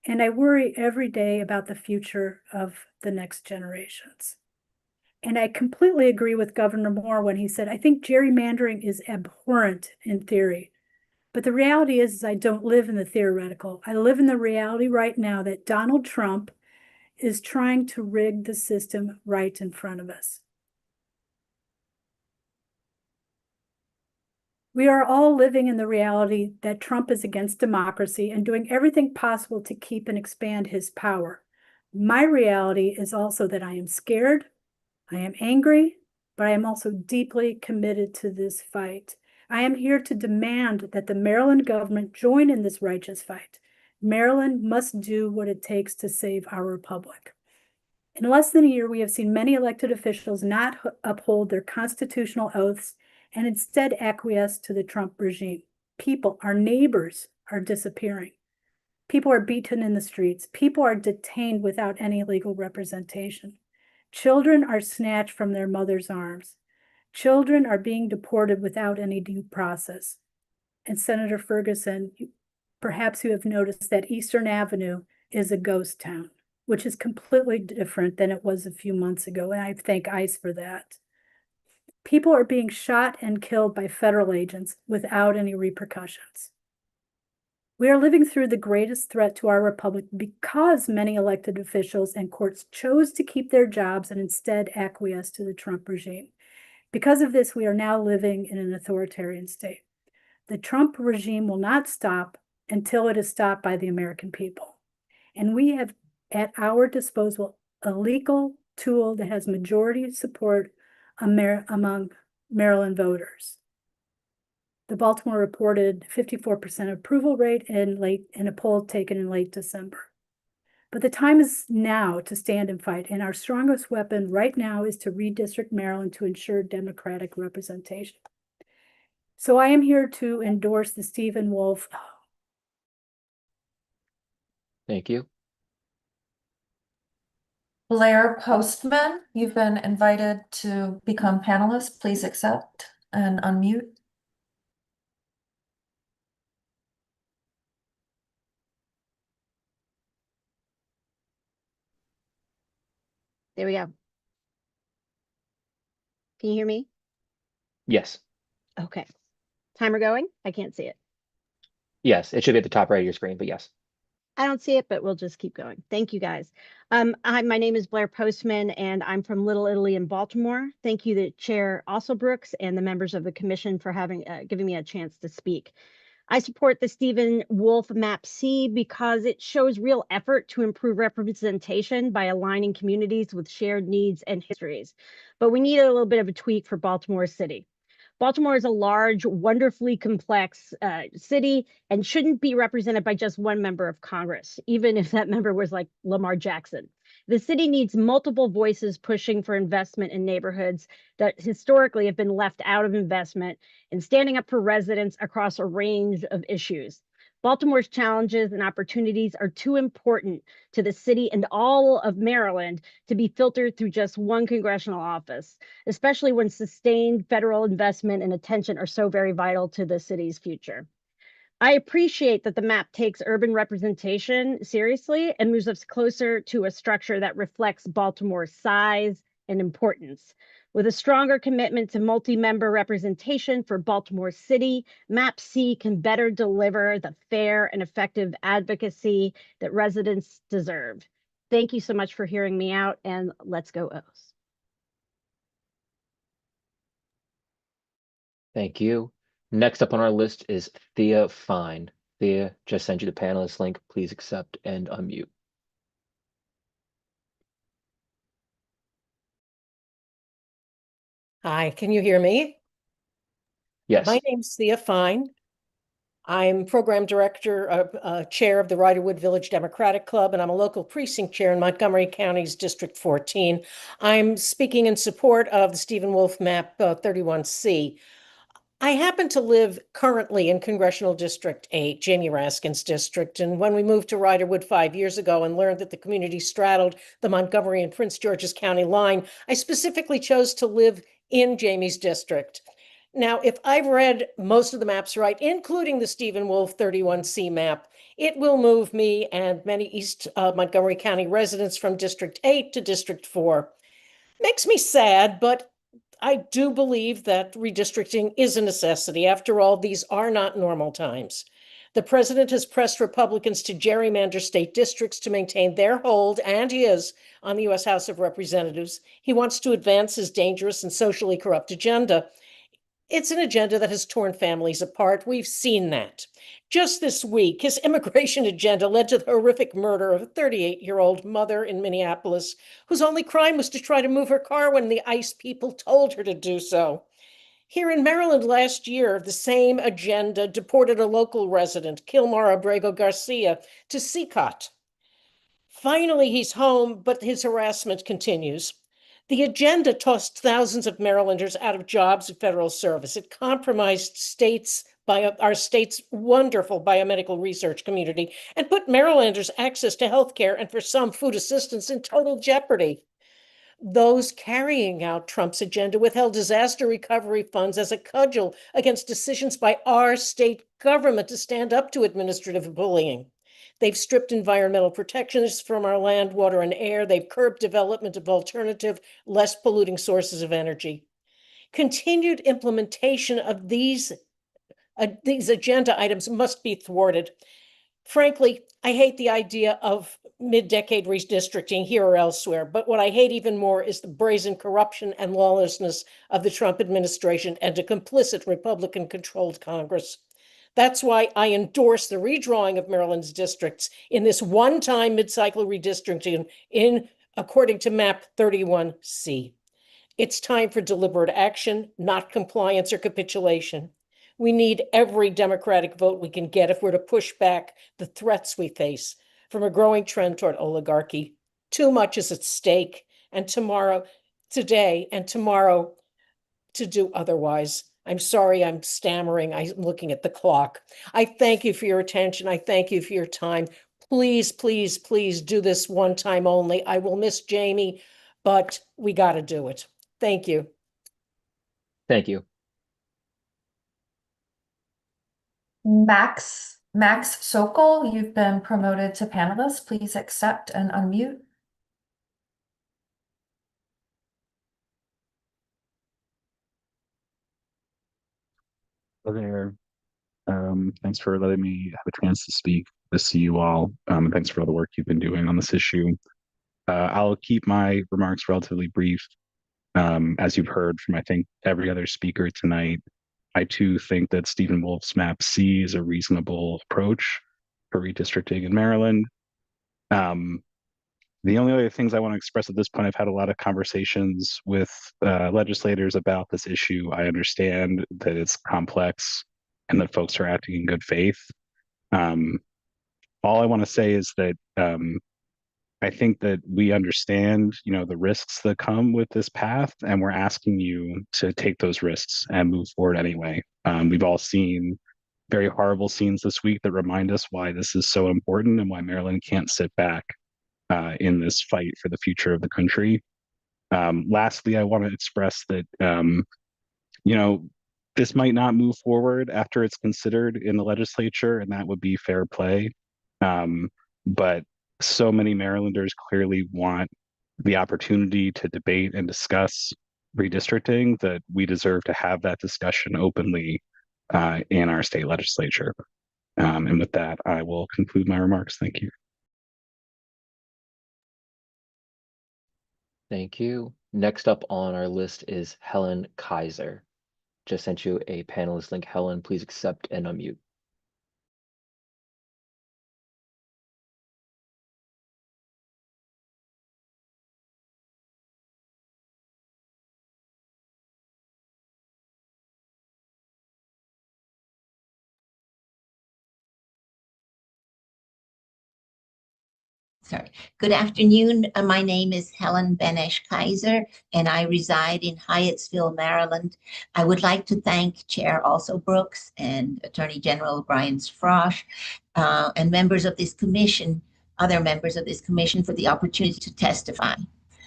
and I worry every day about the future of the next generations. And I completely agree with Governor Moore when he said, I think gerrymandering is abhorrent in theory. But the reality is I don't live in the theoretical. I live in the reality right now that Donald Trump is trying to rig the system right in front of us. We are all living in the reality that Trump is against democracy and doing everything possible to keep and expand his power. My reality is also that I am scared, I am angry, but I am also deeply committed to this fight. I am here to demand that the Maryland government join in this righteous fight. Maryland must do what it takes to save our republic. In less than a year, we have seen many elected officials not uphold their constitutional oaths and instead acquiesce to the Trump regime. People, our neighbors, are disappearing. People are beaten in the streets. People are detained without any legal representation. Children are snatched from their mother's arms. Children are being deported without any due process. And Senator Ferguson, perhaps you have noticed that Eastern Avenue is a ghost town, which is completely different than it was a few months ago, and I thank ICE for that. People are being shot and killed by federal agents without any repercussions. We are living through the greatest threat to our republic because many elected officials and courts chose to keep their jobs and instead acquiesce to the Trump regime. Because of this, we are now living in an authoritarian state. The Trump regime will not stop until it is stopped by the American people. And we have at our disposal a legal tool that has majority support among Maryland voters. The Baltimore reported 54% approval rate in a poll taken in late December. But the time is now to stand and fight, and our strongest weapon right now is to redistrict Maryland to ensure democratic representation. So I am here to endorse the Stephen Wolf. Thank you. Blair Postman, you've been invited to become panelist. Please accept and unmute. There we go. Can you hear me? Yes. Okay. Timer going? I can't see it. Yes, it should be at the top right of your screen, but yes. I don't see it, but we'll just keep going. Thank you, guys. My name is Blair Postman, and I'm from Little Italy in Baltimore. Thank you to Chair Brooks and the members of the commission for giving me a chance to speak. I support the Stephen Wolf Map C because it shows real effort to improve representation by aligning communities with shared needs and histories. But we need a little bit of a tweak for Baltimore City. Baltimore is a large, wonderfully complex city and shouldn't be represented by just one member of Congress, even if that member was like Lamar Jackson. The city needs multiple voices pushing for investment in neighborhoods that historically have been left out of investment and standing up for residents across a range of issues. Baltimore's challenges and opportunities are too important to the city and all of Maryland to be filtered through just one congressional office, especially when sustained federal investment and attention are so very vital to the city's future. I appreciate that the map takes urban representation seriously and moves us closer to a structure that reflects Baltimore's size and importance. With a stronger commitment to multi-member representation for Baltimore City, Map C can better deliver the fair and effective advocacy that residents deserve. Thank you so much for hearing me out, and let's go O's. Thank you. Next up on our list is Thea Fine. Thea, just sent you the panelist link. Please accept and unmute. Hi, can you hear me? Yes. My name's Thea Fine. I'm program director, chair of the Riderwood Village Democratic Club, and I'm a local precinct chair in Montgomery County's District 14. I'm speaking in support of the Stephen Wolf Map 31C. I happen to live currently in Congressional District 8, Jamie Raskin's district, and when we moved to Riderwood 5 years ago and learned that the community straddled the Montgomery and Prince George's County line, I specifically chose to live in Jamie's district. Now, if I've read most of the maps right, including the Stephen Wolf 31C map, it will move me and many East Montgomery County residents from District 8 to District 4. Makes me sad, but I do believe that redistricting is a necessity. After all, these are not normal times. The president has pressed Republicans to gerrymander state districts to maintain their hold, and his, on the U.S. House of Representatives. He wants to advance his dangerous and socially corrupt agenda. It's an agenda that has torn families apart. We've seen that. Just this week, his immigration agenda led to the horrific murder of a 38-year-old mother in Minneapolis, whose only crime was to try to move her car when the ICE people told her to do so. Here in Maryland last year, the same agenda deported a local resident, Kilmar Abrego Garcia, to CCOT. Finally, he's home, but his harassment continues. The agenda tossed thousands of Marylanders out of jobs and federal service. It compromised our state's wonderful biomedical research community and put Marylanders' access to health care and for some food assistance in total jeopardy. Those carrying out Trump's agenda withheld disaster recovery funds as a cudgel against decisions by our state government to stand up to administrative bullying. They've stripped environmental protections from our land, water, and air. They've curbed development of alternative, less polluting sources of energy. Continued implementation of these agenda items must be thwarted. Frankly, I hate the idea of mid-decade redistricting here or elsewhere, but what I hate even more is the brazen corruption and lawlessness of the Trump administration and a complicit Republican-controlled Congress. That's why I endorse the redrawing of Maryland's districts in this one-time mid-cycle redistricting according to Map 31C. It's time for deliberate action, not compliance or capitulation. We need every Democratic vote we can get if we're to push back the threats we face from a growing trend toward oligarchy. Too much is at stake, and today and tomorrow to do otherwise. I'm sorry, I'm stammering. I'm looking at the clock. I thank you for your attention. I thank you for your time. please, please, please do this one time only. I will miss Jamie, but we got to do it. Thank you. Thank you. Max Sokol, you've been promoted to panelist. Please accept and unmute. Hello there. Thanks for letting me have a chance to speak. To see you all. And thanks for all the work you've been doing on this issue. I'll keep my remarks relatively brief. As you've heard from, I think, every other speaker tonight, I too think that Stephen Wolf's map C is a reasonable approach for redistricting in Maryland. The only other things I want to express at this point, I've had a lot of conversations with legislators about this issue. I understand that it's complex and that folks are acting in good faith. All I want to say is that I think that we understand, the risks that come with this path, and we're asking you to take those risks and move forward anyway. We've all seen very horrible scenes this week that remind us why this is so important and why Maryland can't sit back in this fight for the future of the country. Lastly, I want to express that, this might not move forward after it's considered in the legislature, and that would be fair play. But so many Marylanders clearly want the opportunity to debate and discuss redistricting that we deserve to have that discussion openly in our state legislature. And with that, I will conclude my remarks. Thank you. Thank you. Next up on our list is Helen Kaiser. Just sent you a panelist link. Helen, please accept and unmute. Sorry. Good afternoon. My name is Helen Benesh Kaiser, and I reside in Hyattsville, Maryland. I would like to thank Chair Also Brooks and Attorney General Brian Frosch and members of this commission, other members of this commission, for the opportunity to testify.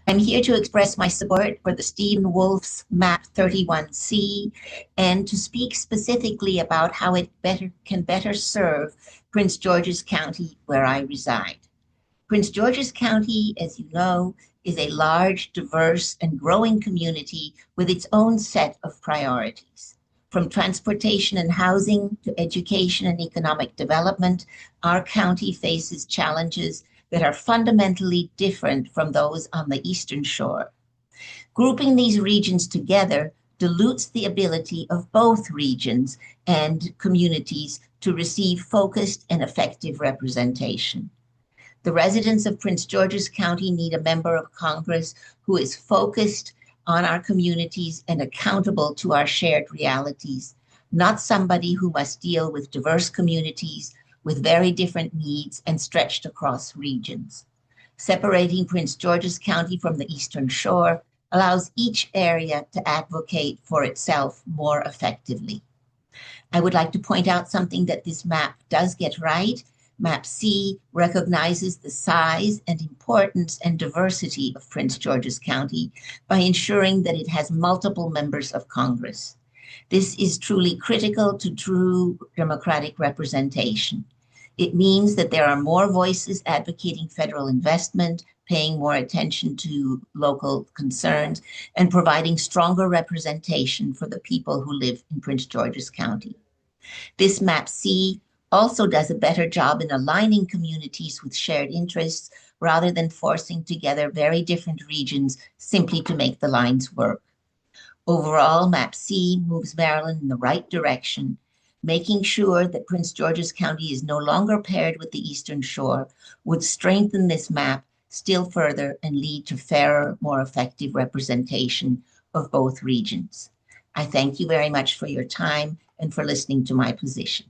I'm here to express my support for the Stephen Wolf's Map 31C and to speak specifically about how it can better serve Prince George's County, where I reside. Prince George's County, as you know, is a large, diverse, and growing community with its own set of priorities. From transportation and housing to education and economic development, our county faces challenges that are fundamentally different from those on the Eastern Shore. Grouping these regions together dilutes the ability of both regions and communities to receive focused and effective representation. The residents of Prince George's County need a member of Congress who is focused on our communities and accountable to our shared realities, not somebody who must deal with diverse communities with very different needs and stretched across regions. Separating Prince George's County from the Eastern Shore allows each area to advocate for itself more effectively. I would like to point out something that this map does get right. Map C recognizes the size and importance and diversity of Prince George's County by ensuring that it has multiple members of Congress. This is truly critical to true democratic representation. It means that there are more voices advocating federal investment, paying more attention to local concerns, and providing stronger representation for the people who live in Prince George's County. This Map C also does a better job in aligning communities with shared interests rather than forcing together very different regions simply to make the lines work. Overall, Map C moves Maryland in the right direction, making sure that Prince George's County is no longer paired with the Eastern Shore would strengthen this map still further and lead to fairer, more effective representation of both regions. I thank you very much for your time and for listening to my position.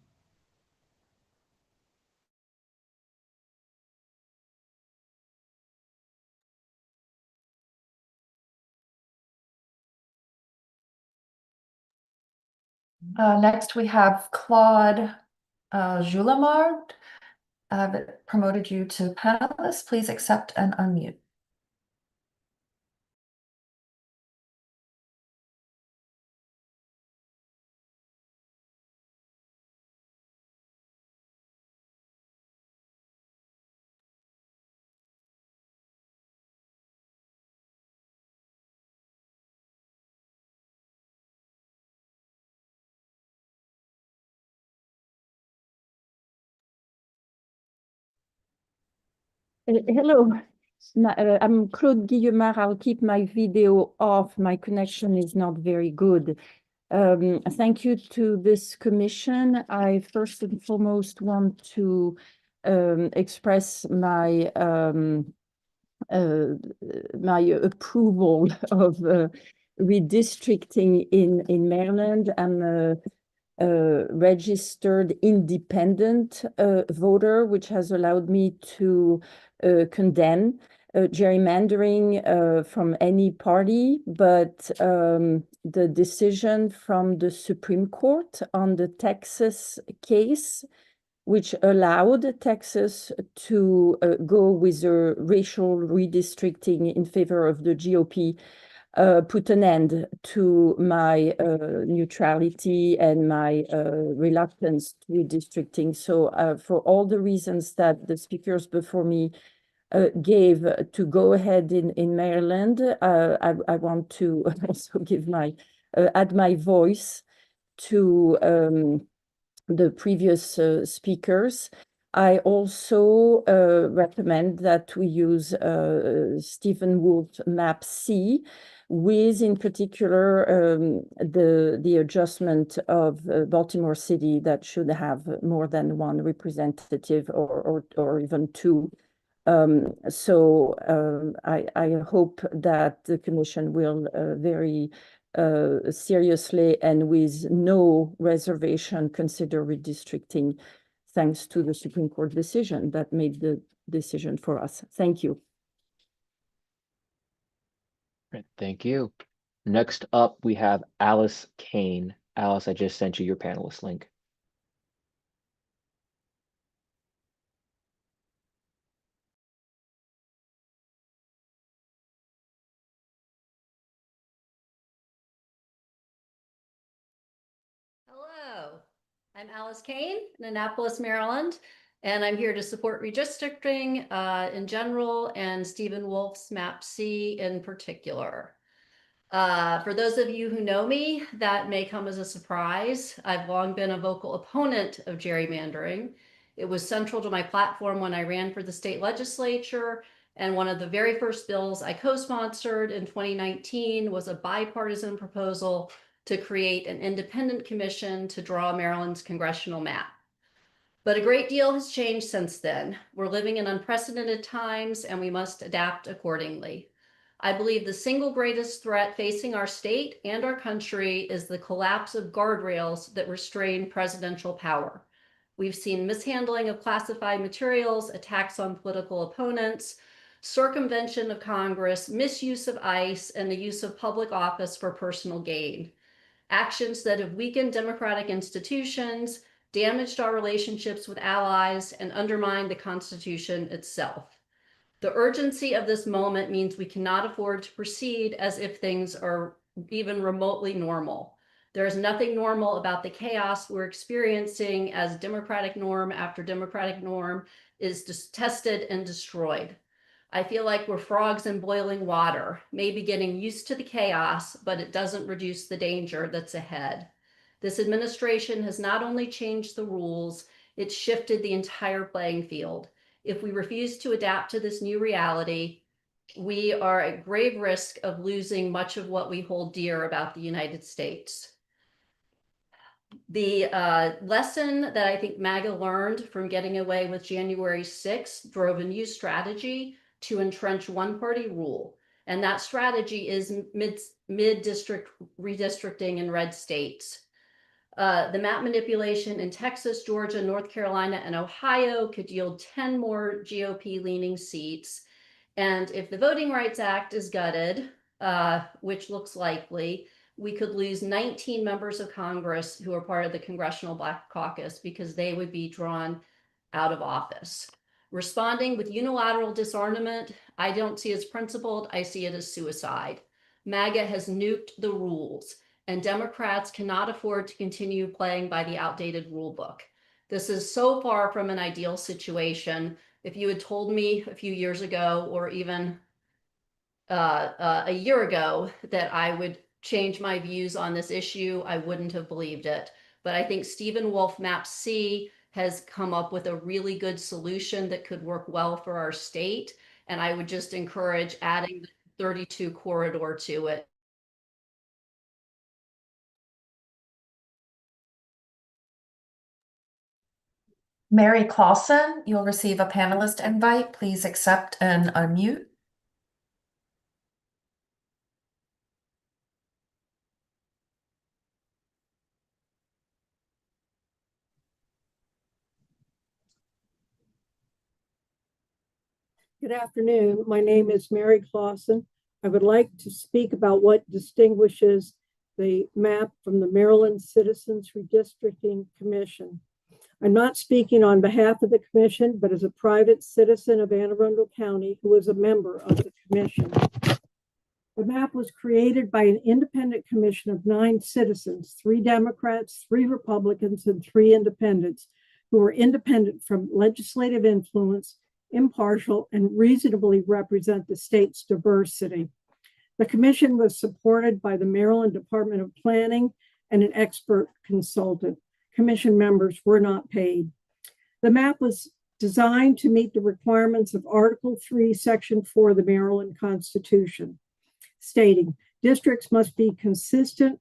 Next, we have Claude Joulamard. I've promoted you to panelist. Please accept and unmute. Hello, I'm Claude Guillemard. I'll keep my video off. My connection is not very good. Thank you to this commission. I first and foremost want to express my my approval of redistricting in Maryland. I'm a registered independent voter, which has allowed me to condemn gerrymandering from any party, but the decision from the Supreme Court on the Texas case, which allowed Texas to go with a racial redistricting in favor of the GOP, put an end to my neutrality and my reluctance to redistricting. So for all the reasons that the speakers before me gave to go ahead in Maryland, I want to also give my add my voice to the previous speakers. I also recommend that we use Stephen Wolf Map C, with in particular the adjustment of Baltimore City that should have more than one representative or even two. So I hope that the Commission will very seriously and with no reservation consider redistricting, thanks to the Supreme Court decision that made the decision for us. Thank you. Great, thank you. Next up, we have Alice Kane. Alice, I just sent you your panelist link. Hello, I'm Alice Kane in Annapolis, Maryland, and I'm here to support redistricting in general and Stephen Wolf's Map C in particular. For those of you who know me, that may come as a surprise. I've long been a vocal opponent of gerrymandering. It was central to my platform when I ran for the state legislature, and one of the very first bills I co-sponsored in 2019 was a bipartisan proposal to create an independent commission to draw Maryland's congressional map. But a great deal has changed since then. We're living in unprecedented times, and we must adapt accordingly. I believe the single greatest threat facing our state and our country is the collapse of guardrails that restrain presidential power. We've seen mishandling of classified materials, attacks on political opponents, circumvention of Congress, misuse of ICE, and the use of public office for personal gain. Actions that have weakened democratic institutions, damaged our relationships with allies, and undermined the Constitution itself. The urgency of this moment means we cannot afford to proceed as if things are even remotely normal. There is nothing normal about the chaos we're experiencing as democratic norm after democratic norm is tested and destroyed. I feel like we're frogs in boiling water, maybe getting used to the chaos, but it doesn't reduce the danger that's ahead. This administration has not only changed the rules, it's shifted the entire playing field. If we refuse to adapt to this new reality, we are at grave risk of losing much of what we hold dear about the United States. The lesson that I think MAGA learned from getting away with January 6th drove a new strategy to entrench one-party rule. And that strategy is mid-district redistricting in red states. The map manipulation in Texas, Georgia, North Carolina, and Ohio could yield 10 more GOP-leaning seats. And if the Voting Rights Act is gutted, which looks likely, we could lose 19 members of Congress who are part of the Congressional Black Caucus because they would be drawn out of office. Responding with unilateral disarmament, I don't see as principled, I see it as suicide. MAGA has nuked the rules, and Democrats cannot afford to continue playing by the outdated rule book. This is so far from an ideal situation. If you had told me a few years ago, or even a year ago, that I would change my views on this issue, I wouldn't have believed it. But I think Stephen Wolf Map C has come up with a really good solution that could work well for our state. And I would just encourage adding the 32 corridor to it. Mary Clausen, you'll receive a panelist invite. Please accept and unmute. Good afternoon. My name is Mary Clausen. I would like to speak about what distinguishes the map from the Maryland Citizens Redistricting Commission. I'm not speaking on behalf of the commission, but as a private citizen of Anne Arundel County who is a member of the commission. The map was created by an independent commission of 9 citizens, 3 Democrats, 3 Republicans, and 3 independents, who were independent from legislative influence, impartial, and reasonably represent the state's diversity. The commission was supported by the Maryland Department of Planning and an expert consultant. Commission members were not paid. The map was designed to meet the requirements of Article 3, Section 4 of the Maryland Constitution, stating districts must be consist of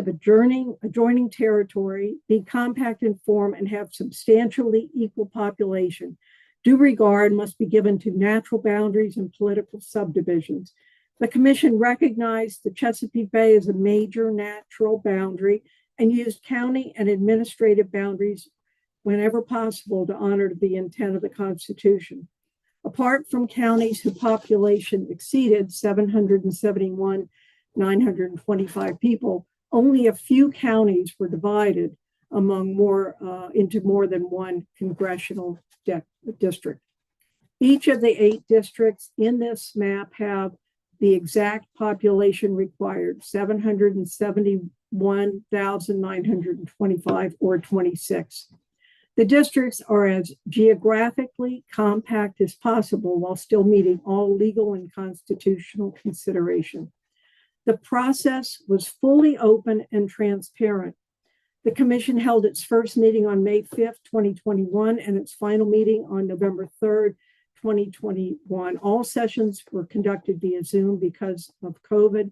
adjoining territory, be compact in form, and have substantially equal population. Due regard must be given to natural boundaries and political subdivisions. The commission recognized the Chesapeake Bay as a major natural boundary and used county and administrative boundaries whenever possible to honor the intent of the Constitution. Apart from counties whose population exceeded 771,925 people, only a few counties were divided into more than one congressional district. Each of the 8 districts in this map have the exact population required, 771,925 or 26. The districts are as geographically compact as possible while still meeting all legal and constitutional consideration. The process was fully open and transparent. The commission held its first meeting on May 5th, 2021, and its final meeting on November 3rd, 2021. All sessions were conducted via Zoom because of COVID.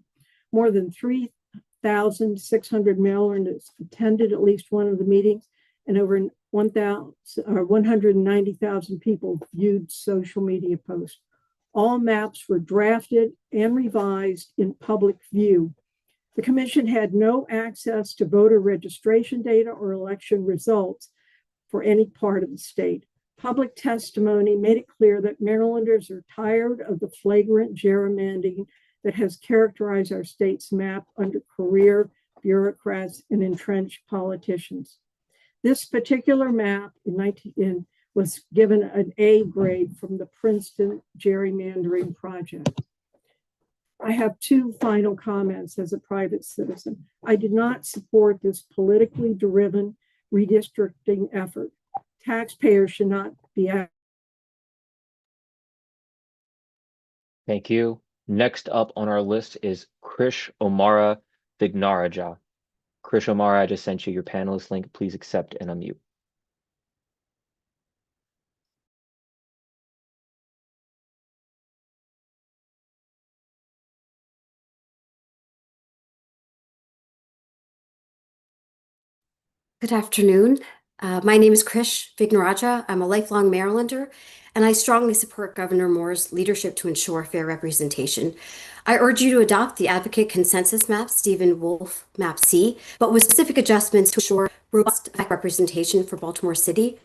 More than 3,600 Marylanders attended at least one of the meetings, and over 190,000 people viewed social media posts. All maps were drafted and revised in public view. The commission had no access to voter registration data or election results for any part of the state. Public testimony made it clear that Marylanders are tired of the flagrant gerrymandering that has characterized our state's map under career bureaucrats and entrenched politicians. This particular map was given an A grade from the Princeton Gerrymandering Project. I have 2 final comments as a private citizen. I did not support this politically driven redistricting effort. Taxpayers should not be. Thank you. Next up on our list is Krish Omara Vignaraja. Krish Omara, I just sent you your panelist link. Please accept and unmute. Good afternoon. My name is Krish Vignaraja. I'm a lifelong Marylander, and I strongly support Governor Moore's leadership to ensure fair representation. I urge you to adopt the Advocate Consensus Map, Stephen Wolf Map C, but with specific adjustments to ensure robust representation for Baltimore City.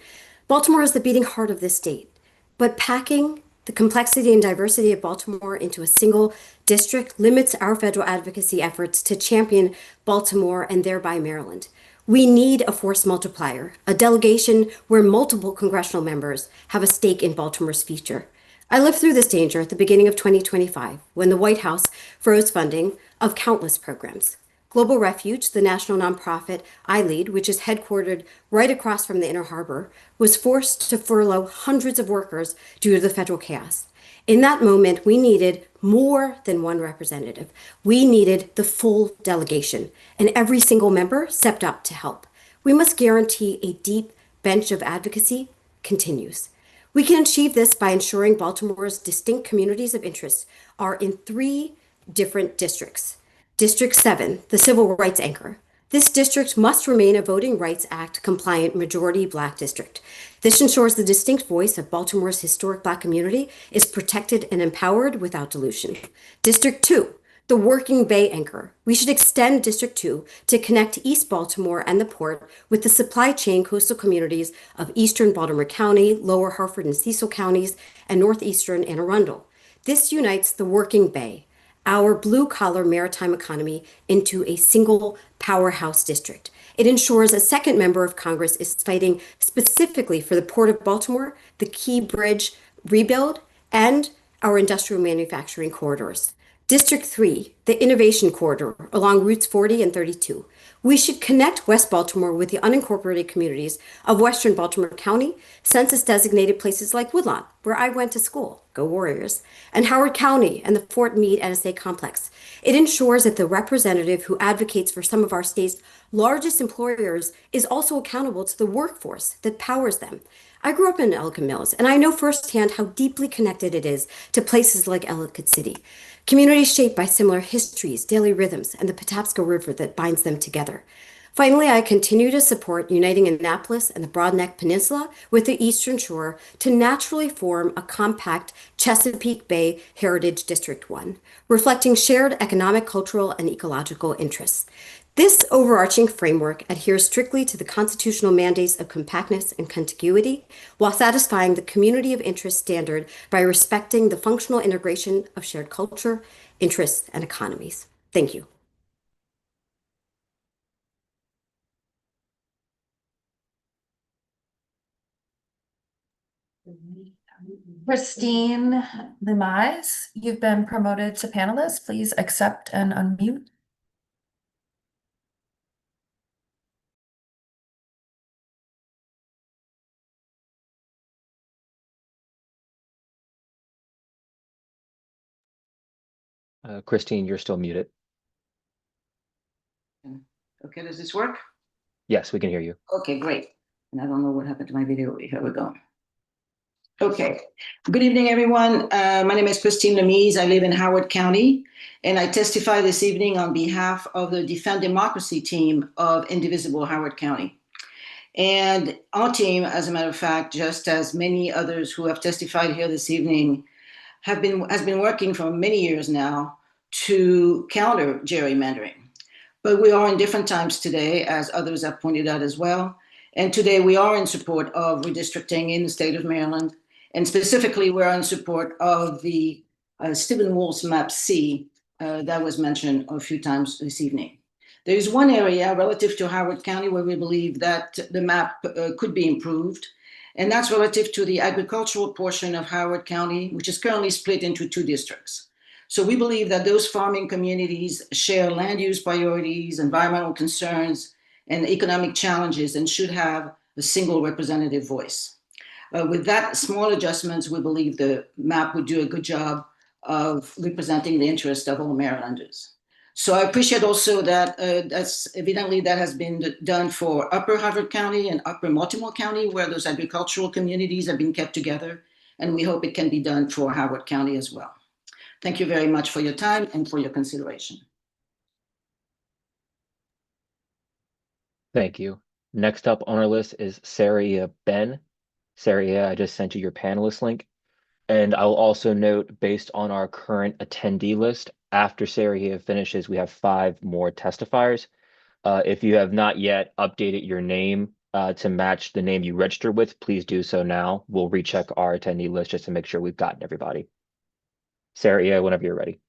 Baltimore is the beating heart of this state, but packing the complexity and diversity of Baltimore into a single district limits our federal advocacy efforts to champion Baltimore and thereby Maryland. We need a force multiplier, a delegation where multiple congressional members have a stake in Baltimore's future. I lived through this danger at the beginning of 2025 when the White House froze funding of countless programs. Global Refuge, the national nonprofit I lead, which is headquartered right across from the Inner Harbor, was forced to furlough hundreds of workers due to the federal chaos. In that moment, we needed more than one representative. We needed the full delegation, and every single member stepped up to help. We must guarantee a deep bench of advocacy continues. We can achieve this by ensuring Baltimore's distinct communities of interest are in 3 different districts. District 7, the civil rights anchor. This district must remain a Voting Rights Act compliant majority Black district. This ensures the distinct voice of Baltimore's historic Black community is protected and empowered without dilution. District 2, the working Bay anchor. We should extend District 2 to connect East Baltimore and the port with the supply chain coastal communities of Eastern Baltimore County, Lower Hartford and Cecil counties, and Northeastern Anne Arundel. This unites the working Bay, our blue-collar maritime economy, into a single powerhouse district. It ensures a second member of Congress is fighting specifically for the Port of Baltimore, the Key Bridge rebuild, and our industrial manufacturing corridors. District 3, the Innovation Corridor along Routes 40 and 32. We should connect West Baltimore with the unincorporated communities of Western Baltimore County, census-designated places like Woodlawn, where I went to school, go Warriors, and Howard County and the Fort Meade NSA complex. It ensures that the representative who advocates for some of our state's largest employers is also accountable to the workforce that powers them. I grew up in Ellicott Mills, and I know firsthand how deeply connected it is to places like Ellicott City. Communities shaped by similar histories, daily rhythms, and the Patapsco River that binds them together. Finally, I continue to support uniting Annapolis and the Broadneck Peninsula with the Eastern Shore to naturally form a compact Chesapeake Bay Heritage District 1, reflecting shared economic, cultural, and ecological interests. This overarching framework adheres strictly to the constitutional mandates of compactness and contiguity while satisfying the community of interest standard by respecting the functional integration of shared culture, interests, and economies. Thank you. Christine Lemise, you've been promoted to panelist. Please accept and unmute. Christine, you're still muted. Okay, does this work? Yes, we can hear you. Okay, great. And I don't know what happened to my video. Here we go. Okay, good evening, everyone. My name is Christine Lemise. I live in Howard County, and I testify this evening on behalf of the Defend Democracy team of Indivisible Howard County. And our team, as a matter of fact, just as many others who have testified here this evening, has been working for many years now to counter gerrymandering. But we are in different times today, as others have pointed out as well. And today we are in support of redistricting in the state of Maryland. And specifically, we're in support of the Stephen Wolf's Map C that was mentioned a few times this evening. There is one area relative to Howard County where we believe that the map could be improved. And that's relative to the agricultural portion of Howard County, which is currently split into 2 districts. So we believe that those farming communities share land use priorities, environmental concerns, and economic challenges and should have a single representative voice. With that small adjustments, we believe the map would do a good job of representing the interest of all Marylanders. So I appreciate also that that has been done for Upper Harvard County and Upper Baltimore County, where those agricultural communities have been kept together. And we hope it can be done for Howard County as well. Thank you very much for your time and for your consideration. Thank you. Next up on our list is Saria Ben. Saria, I just sent you your panelist link. And I'll also note, based on our current attendee list, after Saria finishes, we have 5 more testifiers. If you have not yet updated your name to match the name you registered with, please do so now. We'll recheck our attendee list just to make sure we've gotten everybody. Saria, whenever you're ready.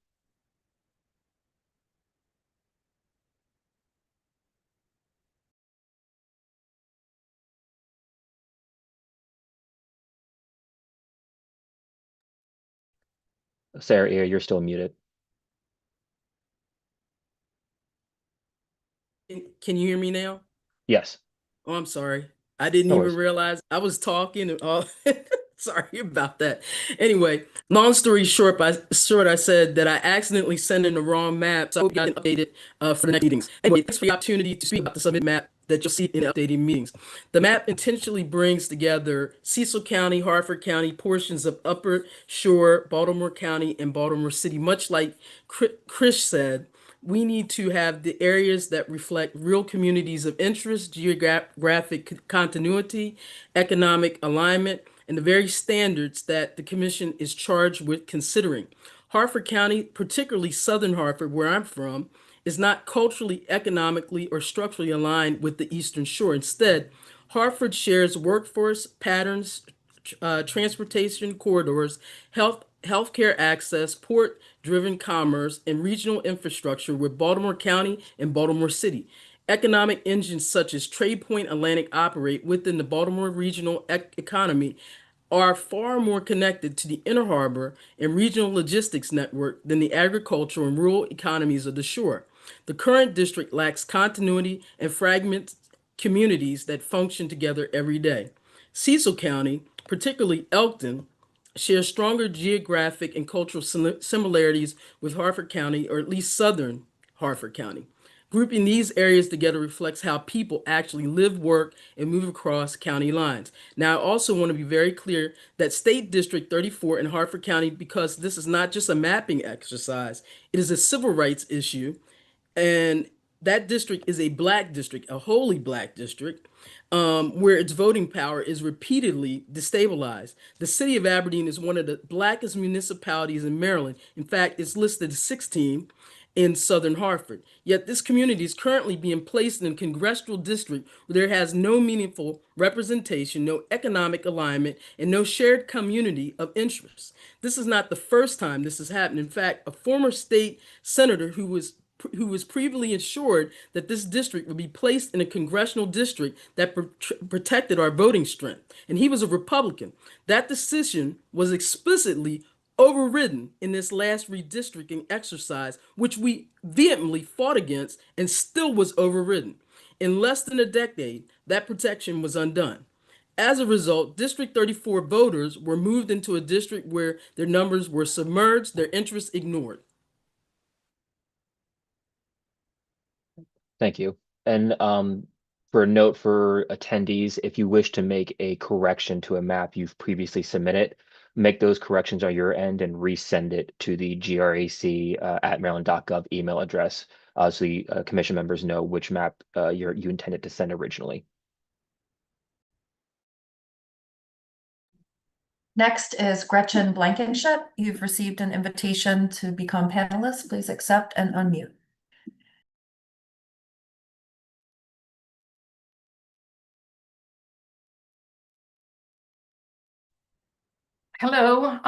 Sarah, you're still muted. Can you hear me now? Yes. Oh, I'm sorry. I didn't No even worries. realize I was talking and all. Sorry about that. Anyway, long story short, I said that I accidentally sent in the wrong map, so I hope you got it updated for the next meetings. Anyway, thanks for the opportunity to speak about the summit map that you'll see in the updated meetings. The map intentionally brings together Cecil County, Harford County, portions of Upper Shore, Baltimore County, and Baltimore City. Much like Chris said, we need to have the areas that reflect real communities of interest, geographic continuity, economic alignment, and the very standards that the commission is charged with considering. Harford County, particularly Southern Harford, where I'm from, is not culturally, economically, or structurally aligned with the Eastern Shore. Instead, Hartford shares workforce patterns, transportation corridors, healthcare access, port-driven commerce, and regional infrastructure with Baltimore County and Baltimore City. Economic engines such as Trade Point Atlantic operate within the Baltimore regional economy are far more connected to the Inner Harbor and regional logistics network than the agricultural and rural economies of the shore. The current district lacks continuity and fragments communities that function together every day. Cecil County, particularly Elkton, shares stronger geographic and cultural similarities with Harford County, or at least southern Harford County. Grouping these areas together reflects how people actually live, work, and move across county lines. Now, I also want to be very clear that State District 34 in Harford County, because this is not just a mapping exercise, it is a civil rights issue, and that district is a black district, a wholly black district, where its voting power is repeatedly destabilized. The city of Aberdeen is one of the blackest municipalities in Maryland. In fact, it's listed 16 in Southern Hartford. Yet this community is currently being placed in a congressional district where there has no meaningful representation, no economic alignment, and no shared community of interest. This is not the first time this has happened. In fact, a former state senator who was previously assured that this district would be placed in a congressional district that protected our voting strength. And he was a Republican. That decision was explicitly overridden in this last redistricting exercise, which we vehemently fought against and still was overridden. In less than a decade, that protection was undone. As a result, District 34 voters were moved into a district where their numbers were submerged, their interests ignored. Thank you. And for a note for attendees, if you wish to make a correction to a map you've previously submitted, make those corrections on your end and resend it to the grac at maryland.gov email address so the commission members know which map you intended to send originally. Next is Gretchen Blankenship. You've received an invitation to become panelist. Please accept and unmute. Hello,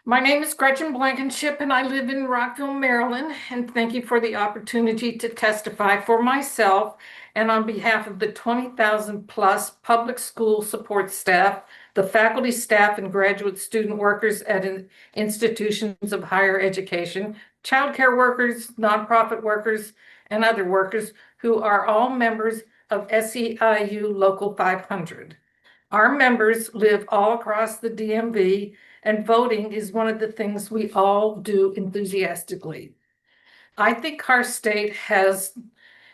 my name is Gretchen Blankenship and I live in Rockville, Maryland. And thank you for the opportunity to testify for myself and on behalf of the 20,000 plus public school support staff, the faculty, staff, and graduate student workers at institutions of higher education, childcare workers, nonprofit workers, and other workers who are all members of SEIU Local 500. Our members live all across the DMV, and voting is one of the things we all do enthusiastically. I think our state has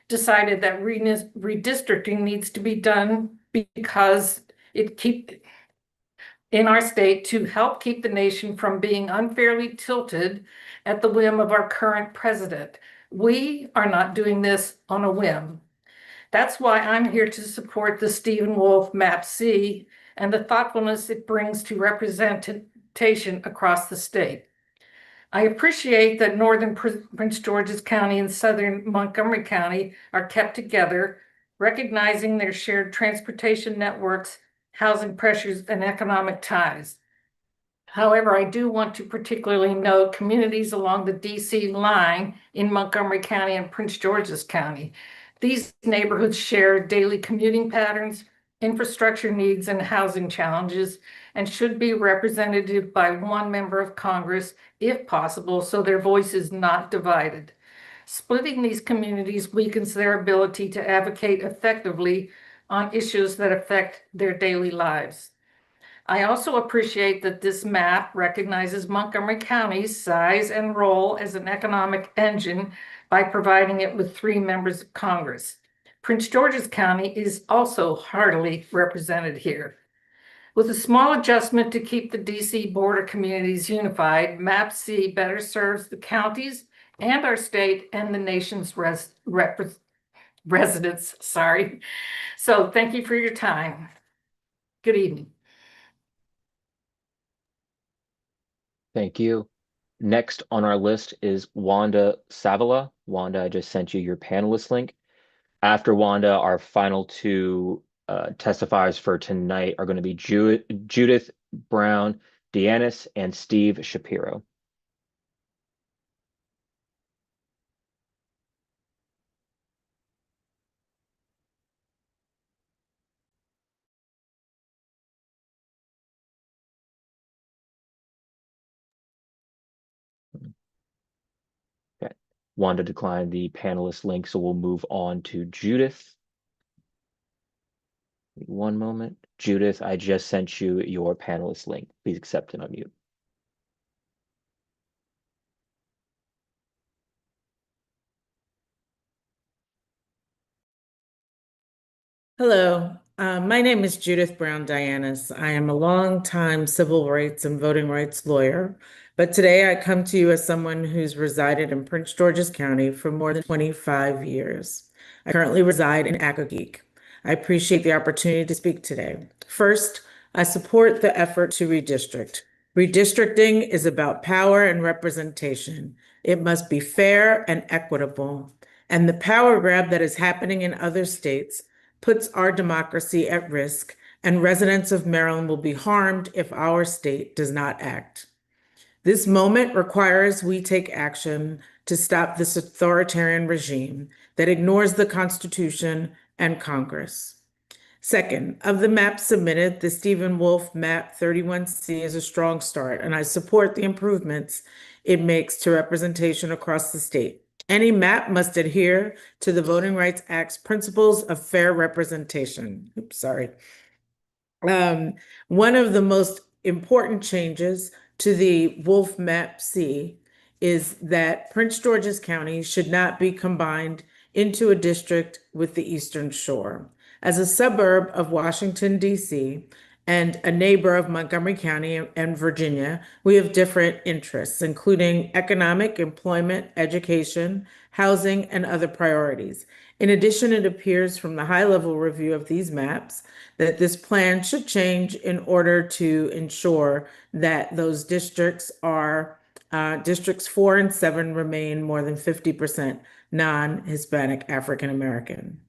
decided that redistricting needs to be done because in our state to help keep the nation from being unfairly tilted at the whim of our current president. We are not doing this on a whim. That's why I'm here to support the Stephen Wolf Map C and the thoughtfulness it brings to representation across the state. I appreciate that northern Prince George's County and southern Montgomery County are kept together, recognizing their shared transportation networks, housing pressures, and economic ties. However, I do want to particularly note communities along the DC line in Montgomery County and Prince George's County. These neighborhoods share daily commuting patterns, infrastructure needs, and housing challenges, and should be represented by one member of Congress if possible, so their voice is not divided. Splitting these communities weakens their ability to advocate effectively on issues that affect their daily lives. I also appreciate that this map recognizes Montgomery County's size and role as an economic engine by providing it with 3 members of Congress. Prince George's County is also heartily represented here. With a small adjustment to keep the DC border communities unified, Map C better serves the counties and our state and the nation's residents. Sorry. So thank you for your time. Good evening. Thank you. Next on our list is Wanda Savala. Wanda, I just sent you your panelist link. After Wanda, our final 2 testifiers for tonight are going to be Judith Brown Deannis and Steve Shapiro. Okay. Wanda declined the panelist link, so we'll move on to Judith. One moment. Judith, I just sent you your panelist link. Please accept and unmute. Hello, my name is Judith Brown Dianis. I am a longtime civil rights and voting rights lawyer, but today I come to you as someone who's resided in Prince George's County for more than 25 years. I currently reside in Accokeek. I appreciate the opportunity to speak today. First, I support the effort to redistrict. Redistricting is about power and representation. It must be fair and equitable. And the power grab that is happening in other states puts our democracy at risk, and residents of Maryland will be harmed if our state does not act. This moment requires we take action to stop this authoritarian regime that ignores the Constitution and Congress. Second, of the maps submitted, the Stephen Wolf Map 31C is a strong start, and I support the improvements it makes to representation across the state. Any map must adhere to the Voting Rights Act's principles of fair representation. Oops, sorry. One of the most important changes to the Wolf Map C is that Prince George's County should not be combined into a district with the Eastern Shore. As a suburb of Washington, D.C., and a neighbor of Montgomery County and Virginia, we have different interests, including economic, employment, education, housing, and other priorities. In addition, it appears from the high-level review of these maps that this plan should change in order to ensure that those districts are districts 4 and 7 remain more than 50% non-Hispanic African American.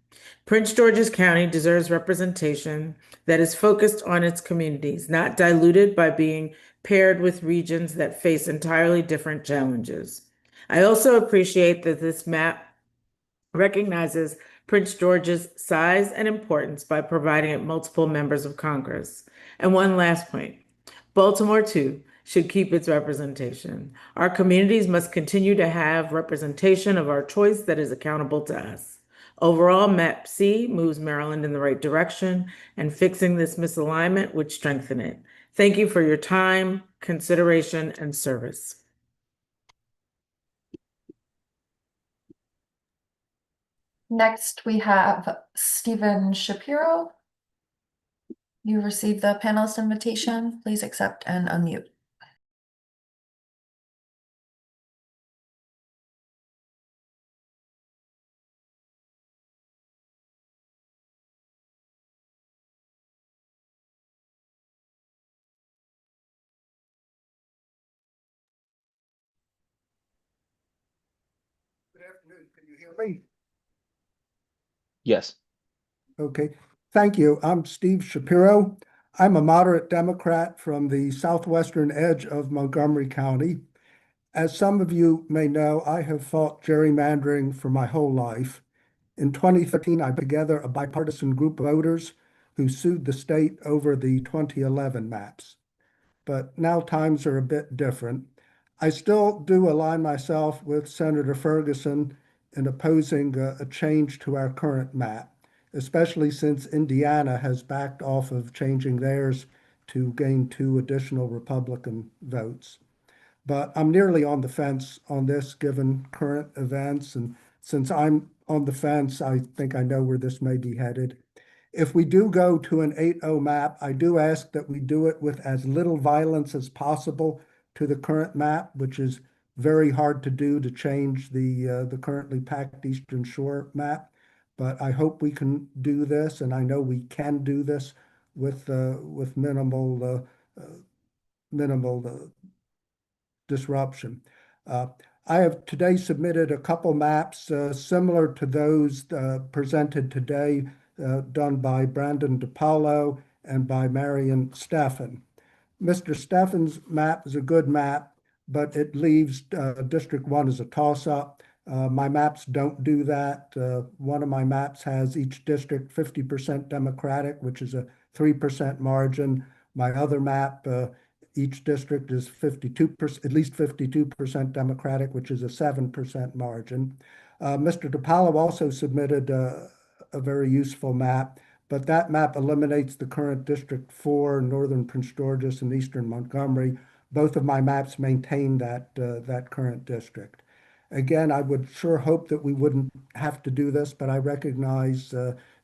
Prince George's County deserves representation that is focused on its communities, not diluted by being paired with regions that face entirely different challenges. I also appreciate that this map recognizes Prince George's size and importance by providing it multiple members of Congress. And one last point, Baltimore too should keep its representation. Our communities must continue to have representation of our choice that is accountable to us. Overall, Map C moves Maryland in the right direction, and fixing this misalignment would strengthen it. Thank you for your time, consideration, and service. Next, we have Stephen Shapiro. You received the panelist invitation. Please accept and unmute. Good afternoon. Can you hear me? Yes. Okay. Thank you. I'm Steve Shapiro. I'm a moderate Democrat from the southwestern edge of Montgomery County. As some of you may know, I have fought gerrymandering for my whole life. In 2013, I put together a bipartisan group of voters who sued the state over the 2011 maps. But now times are a bit different. I still do align myself with Senator Ferguson in opposing a change to our current map, especially since Indiana has backed off of changing theirs to gain 2 additional Republican votes. But I'm nearly on the fence on this given current events. And since I'm on the fence, I think I know where this may be headed. If we do go to an 8-0 map, I do ask that we do it with as little violence as possible to the current map, which is very hard to do to change the currently packed Eastern Shore map. But I hope we can do this, and I know we can do this with minimal disruption. I have today submitted a couple maps similar to those presented today, done by Brandon DiPaolo and by Marion Steffen. Mr. Steffen's map is a good map, but it leaves District 1 as a toss-up. My maps don't do that. One of my maps has each district 50% Democratic, which is a 3% margin. My other map, each district is 52%, at least 52% Democratic, which is a 7% margin. Mr. DiPaolo also submitted a very useful map, but that map eliminates the current District 4, Northern Prince George's and Eastern Montgomery. Both of my maps maintain that current district. Again, I would sure hope that we wouldn't have to do this, but I recognize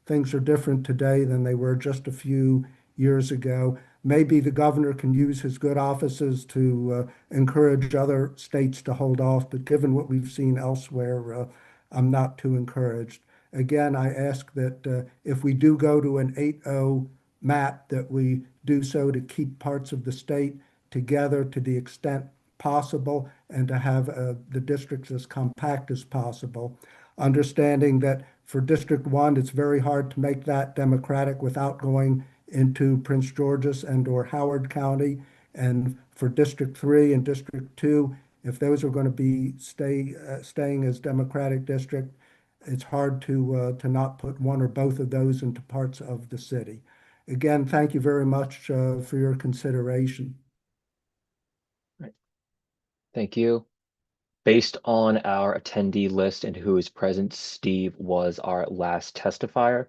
things are different today than they were just a few years ago. Maybe the governor can use his good offices to encourage other states to hold off, but given what we've seen elsewhere, I'm not too encouraged. Again, I ask that if we do go to an 8-0 map, that we do so to keep parts of the state together to the extent possible and to have the districts as compact as possible, understanding that for District 1, it's very hard to make that Democratic without going into Prince George's and or Howard County. And for District 3 and District 2, if those are going to be staying as Democratic district, it's hard to not put one or both of those into parts of the city. Again, thank you very much for your consideration. Thank you. Based on our attendee list and who is present, Steve was our last testifier.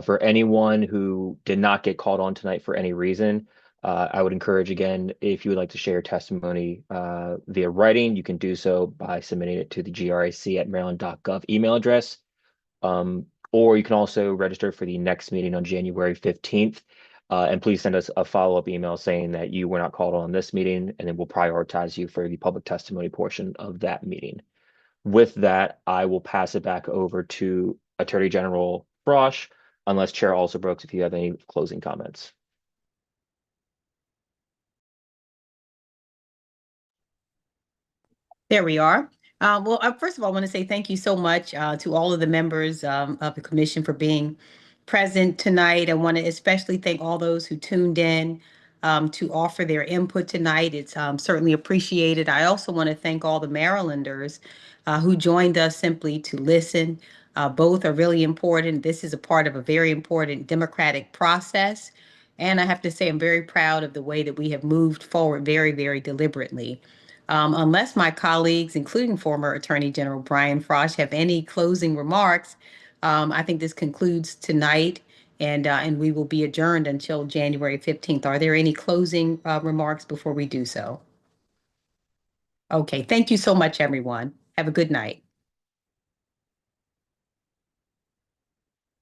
For anyone who did not get called on tonight for any reason, I would encourage again, if you would like to share your testimony via writing, you can do so by submitting it to the grac@maryland.gov email address. Or you can also register for the next meeting on January 15th. And please send us a follow-up email saying that you were not called on this meeting, and then we'll prioritize you for the public testimony portion of that meeting. With that, I will pass it back over to Attorney General Frosch, unless Chair Alsobrooks, if you have any closing comments. There we are. Well, first of all, I want to say thank you so much to all of the members of the commission for being present tonight. I want to especially thank all those who tuned in to offer their input tonight. It's certainly appreciated. I also want to thank all the Marylanders who joined us simply to listen. Both are really important. This is a part of a very important democratic process. And I have to say, I'm very proud of the way that we have moved forward very, very deliberately. Unless my colleagues, including former Attorney General Brian Frosch, have any closing remarks, I think this concludes tonight, and we will be adjourned until January 15th. Are there any closing remarks before we do so? Okay, thank you so much, everyone. Have a good night.